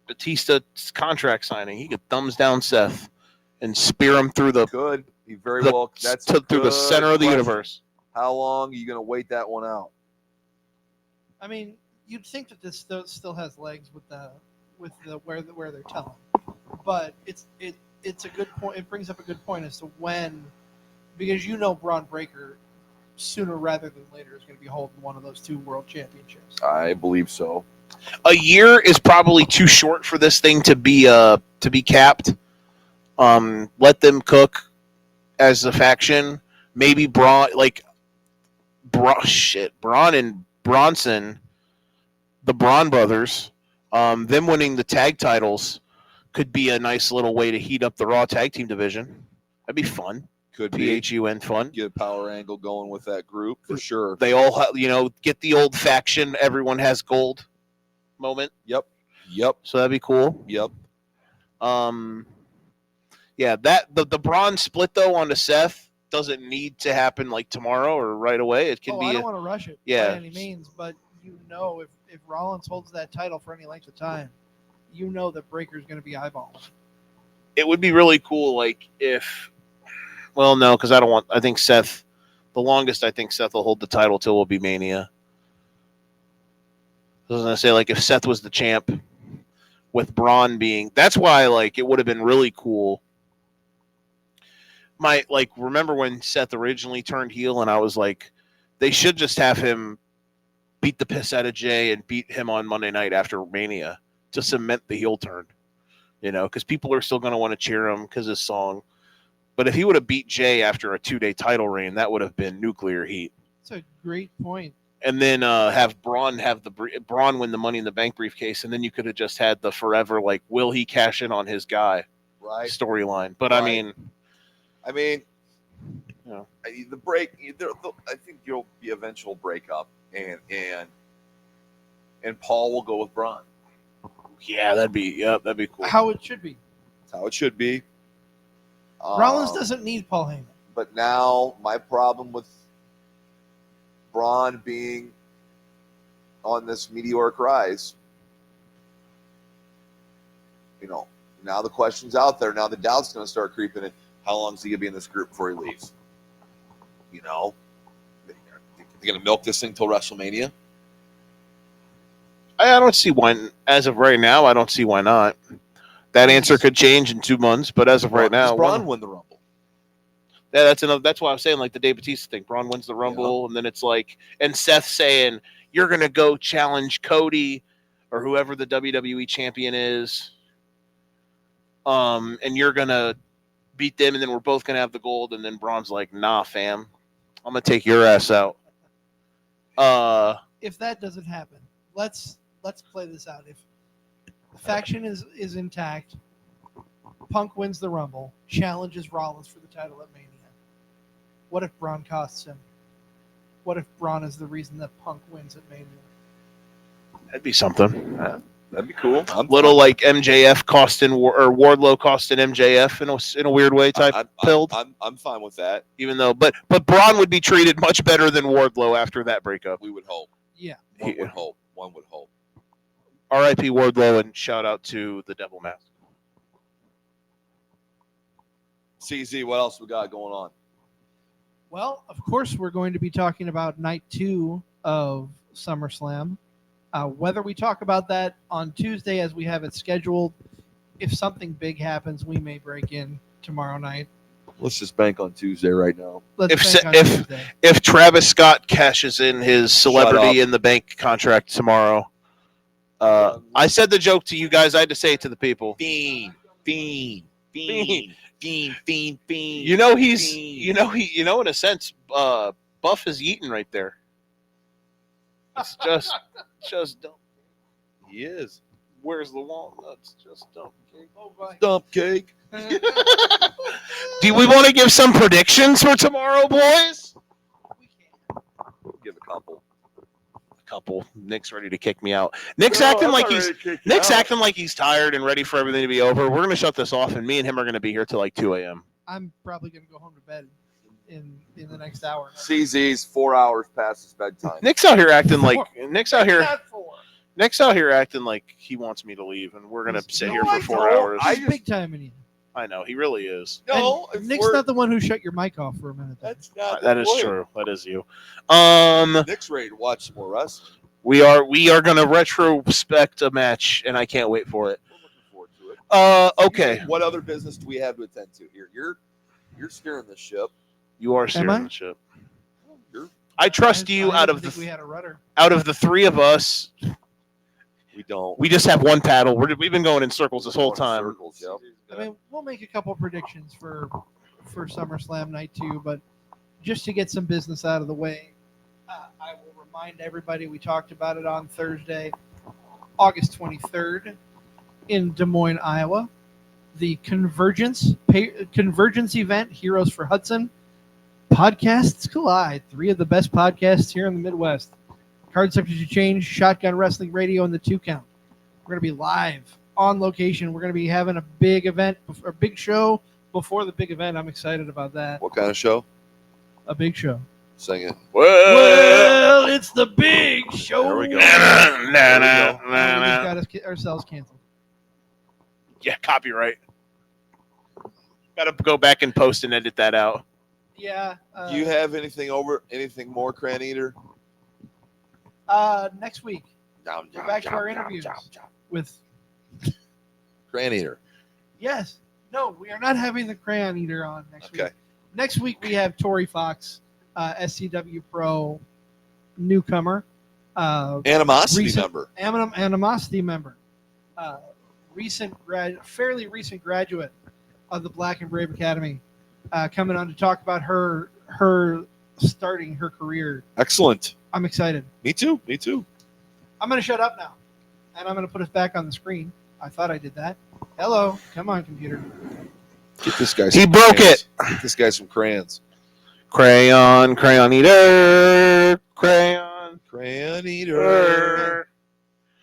Batista contract signing. He could thumbs down Seth and spear him through the Could be very well. That's through the center of the universe. How long are you going to wait that one out? I mean, you'd think that this still has legs with the where they're telling, but it's a good point. It brings up a good point as to when, because Braun Breaker sooner rather than later is going to be holding one of those 2 world championships. I believe so. A year is probably too short for this thing to be capped. Let them cook as a faction. Maybe Braun and Bronson, the Braun brothers, them winning the tag titles could be a nice little way to heat up the Raw tag team division. That'd be fun. Could be PHUN fun. Get a power angle going with that group for sure. They all get the old faction. Everyone has gold moment. Yep. So that'd be cool. Yep. Yeah, that the Braun split though onto Seth doesn't need to happen like tomorrow or right away. It can be. I don't want to rush it by any means, but if Rollins holds that title for any length of time, that Breaker's going to be eyeballing. It would be really cool, like if. Well, no, because I think Seth. The longest I think Seth will hold the title till will be Mania. I was gonna say, like, if Seth was the champ, with Braun being, that's why it would have been really cool. Remember when Seth originally turned heel, and I was like, they should just have him beat the piss out of Jay and beat him on Monday night after Mania to cement the heel turn, because people are still gonna want to cheer him because his song. But if he would have beat Jay after a 2-day title reign, that would have been nuclear heat. That's a great point. And then have Braun win the Money in the Bank briefcase, and then you could have just had the forever will he cash in on his guy storyline. But right. I mean, the break. I think there'll be eventual breakup, and Paul will go with Braun. Yeah, that'd be cool. How it should be. That's how it should be. Rollins doesn't need Paul Heyman. But now my problem with Braun being on this meteoric rise now the question's out there. Now the doubt's going to start creeping in. How long is he going to be in this group before he leaves? They're going to milk this thing till WrestleMania. I don't see why. As of right now, I don't see why not. That answer could change in 2 months, but as of right now, Braun win the Rumble. That's another. That's why I was saying like the Dave Bautista thing. Braun wins the Rumble, and then it's like, and Seth saying you're gonna go challenge Cody or whoever the WWE champion is, and you're gonna beat them, and then we're both gonna have the gold. And then Braun's like, nah, fam, I'm gonna take your ass out. If that doesn't happen, let's play this out. If the faction is intact, Punk wins the Rumble, challenges Rollins for the title at Mania. What if Braun costs him? What if Braun is the reason that Punk wins at Mania? That'd be something. That'd be cool. Little like MJF costing or Wardlow costing MJF in a weird way type build. I'm fine with that. Even though, but Braun would be treated much better than Wardlow after that breakup. We would hope. Yeah. One would hope. One would hope. R.I.P. Wardlow and shout out to the Devil Mask. CZ, what else we got going on? Well, of course, we're going to be talking about night 2 of SummerSlam. Whether we talk about that on Tuesday as we have it scheduled, if something big happens, we may break in tomorrow night. Let's just bank on Tuesday right now. If Travis Scott cashes in his celebrity in the bank contract tomorrow, I said the joke to you guys. I had to say it to the people. Fiend. You know in a sense, Buff is eating right there. It's just dump. He is. Where's the walnuts? Just dump cake. Dump cake. Do we want to give some predictions for tomorrow, boys? We can. Give a couple. Nick's ready to kick me out. Nick's acting like he's tired and ready for everything to be over. We're gonna shut this off, and me and him are gonna be here till like 2 a.m. I'm probably going to go home to bed in the next hour. CZ's 4 hours past his bedtime. Nick's out here acting like he wants me to leave, and we're gonna sit here for 4 hours. He's big time in you. I know he really is. No, and Nick's not the one who shut your mic off for a minute. That's not. That is true. That is you. Nick's ready to watch some more wrestling. We are gonna retrospect a match, and I can't wait for it. We're looking forward to it. Okay. What other business do we have to attend to here? You're steering the ship. You are steering the ship. You're, I trust you. I Out of we had a rudder. Out of the three of us, we don't. we just have one paddle. We've been going in circles this whole time. Circles, yep. I mean, we'll make a couple predictions for SummerSlam Night 2, but just to get some business out of the way, I will remind everybody we talked about it on Thursday, August 23rd in Des Moines, Iowa. The Convergence event, Heroes for Hudson. Podcasts collide. 3 of the best podcasts here in the Midwest. Card Subject to Change, Shotgun Wrestling Radio, and the 2 Count. We're going to be live on location. We're going to be having a big event, a big show before the big event. I'm excited about that. What kind of show? A big show. Sing it. Well, it's the big show. There we go. We just got ourselves canceled. Yeah, copyright. Got to go back and post and edit that out. Yeah. Do you have anything more, Cran Eater? Next week, we're back to our interviews with Cran Eater. Yes. No, we are not having the Crayon Eater on next week. Okay. Next week we have Tori Fox, SCW Pro newcomer. Animosity member. Animosity member. Fairly recent graduate of the Black and Brave Academy, coming on to talk about her starting her career. Excellent. I'm excited. Me too. I'm going to shut up now, and I'm going to put us back on the screen. I thought I did that. Hello. Come on, computer. Get this guy. He broke it. Get this guy some crayons. Crayon eater. Crayon Eater.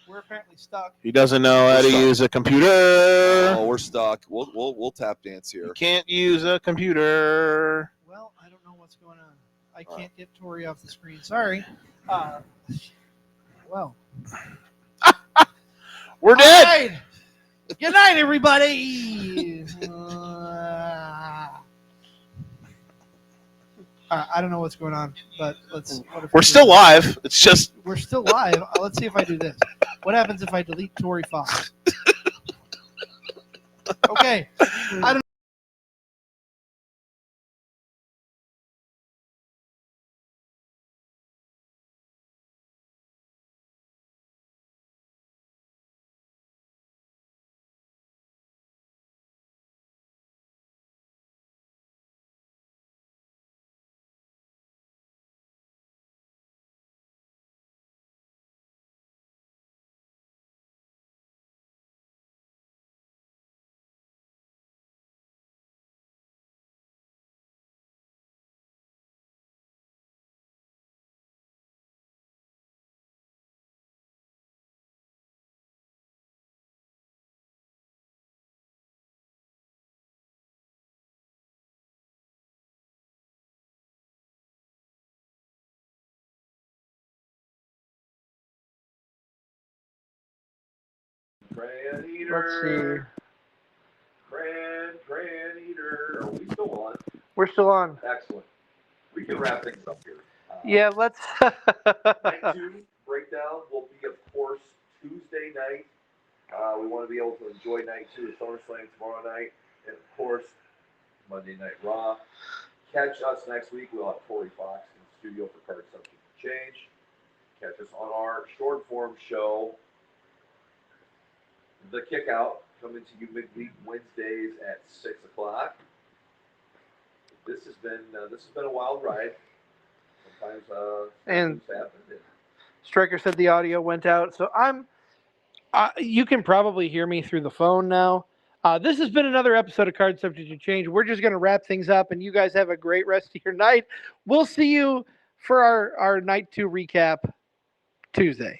We're apparently stuck. He doesn't know how to use a computer. Oh, we're stuck. We'll tap dance here. You can't use a computer. Well, I don't know what's going on. I can't get Tori off the screen. Sorry. Well. We're dead. Right. Good night, everybody. I don't know what's going on, but let's. We're still live. It's just We're still live. Let's see if I do this. What happens if I delete Tory Fox? Okay. I don't. Cran Let's eater. see. Cran eater. Are we still on? We're still on. Excellent. We can wrap things up here. Yeah, let's. Night 2 breakdown will be, of course, Tuesday night. We want to be able to enjoy night 2 of SummerSlam tomorrow night. And, of course, Monday Night Raw. Catch us next week. We'll have Tory Fox in the studio for Card Subject to Change. Catch us on our short form show, The Kickout, coming to you midweek Wednesdays at 6 o'clock. This has been a wild ride. Sometimes And things happen. Striker said the audio went out, so you can probably hear me through the phone now. This has been another episode of Card Subject to Change. We're just going to wrap things up, and you guys have a great rest of your night. We'll see you for our night 2 recap Tuesday.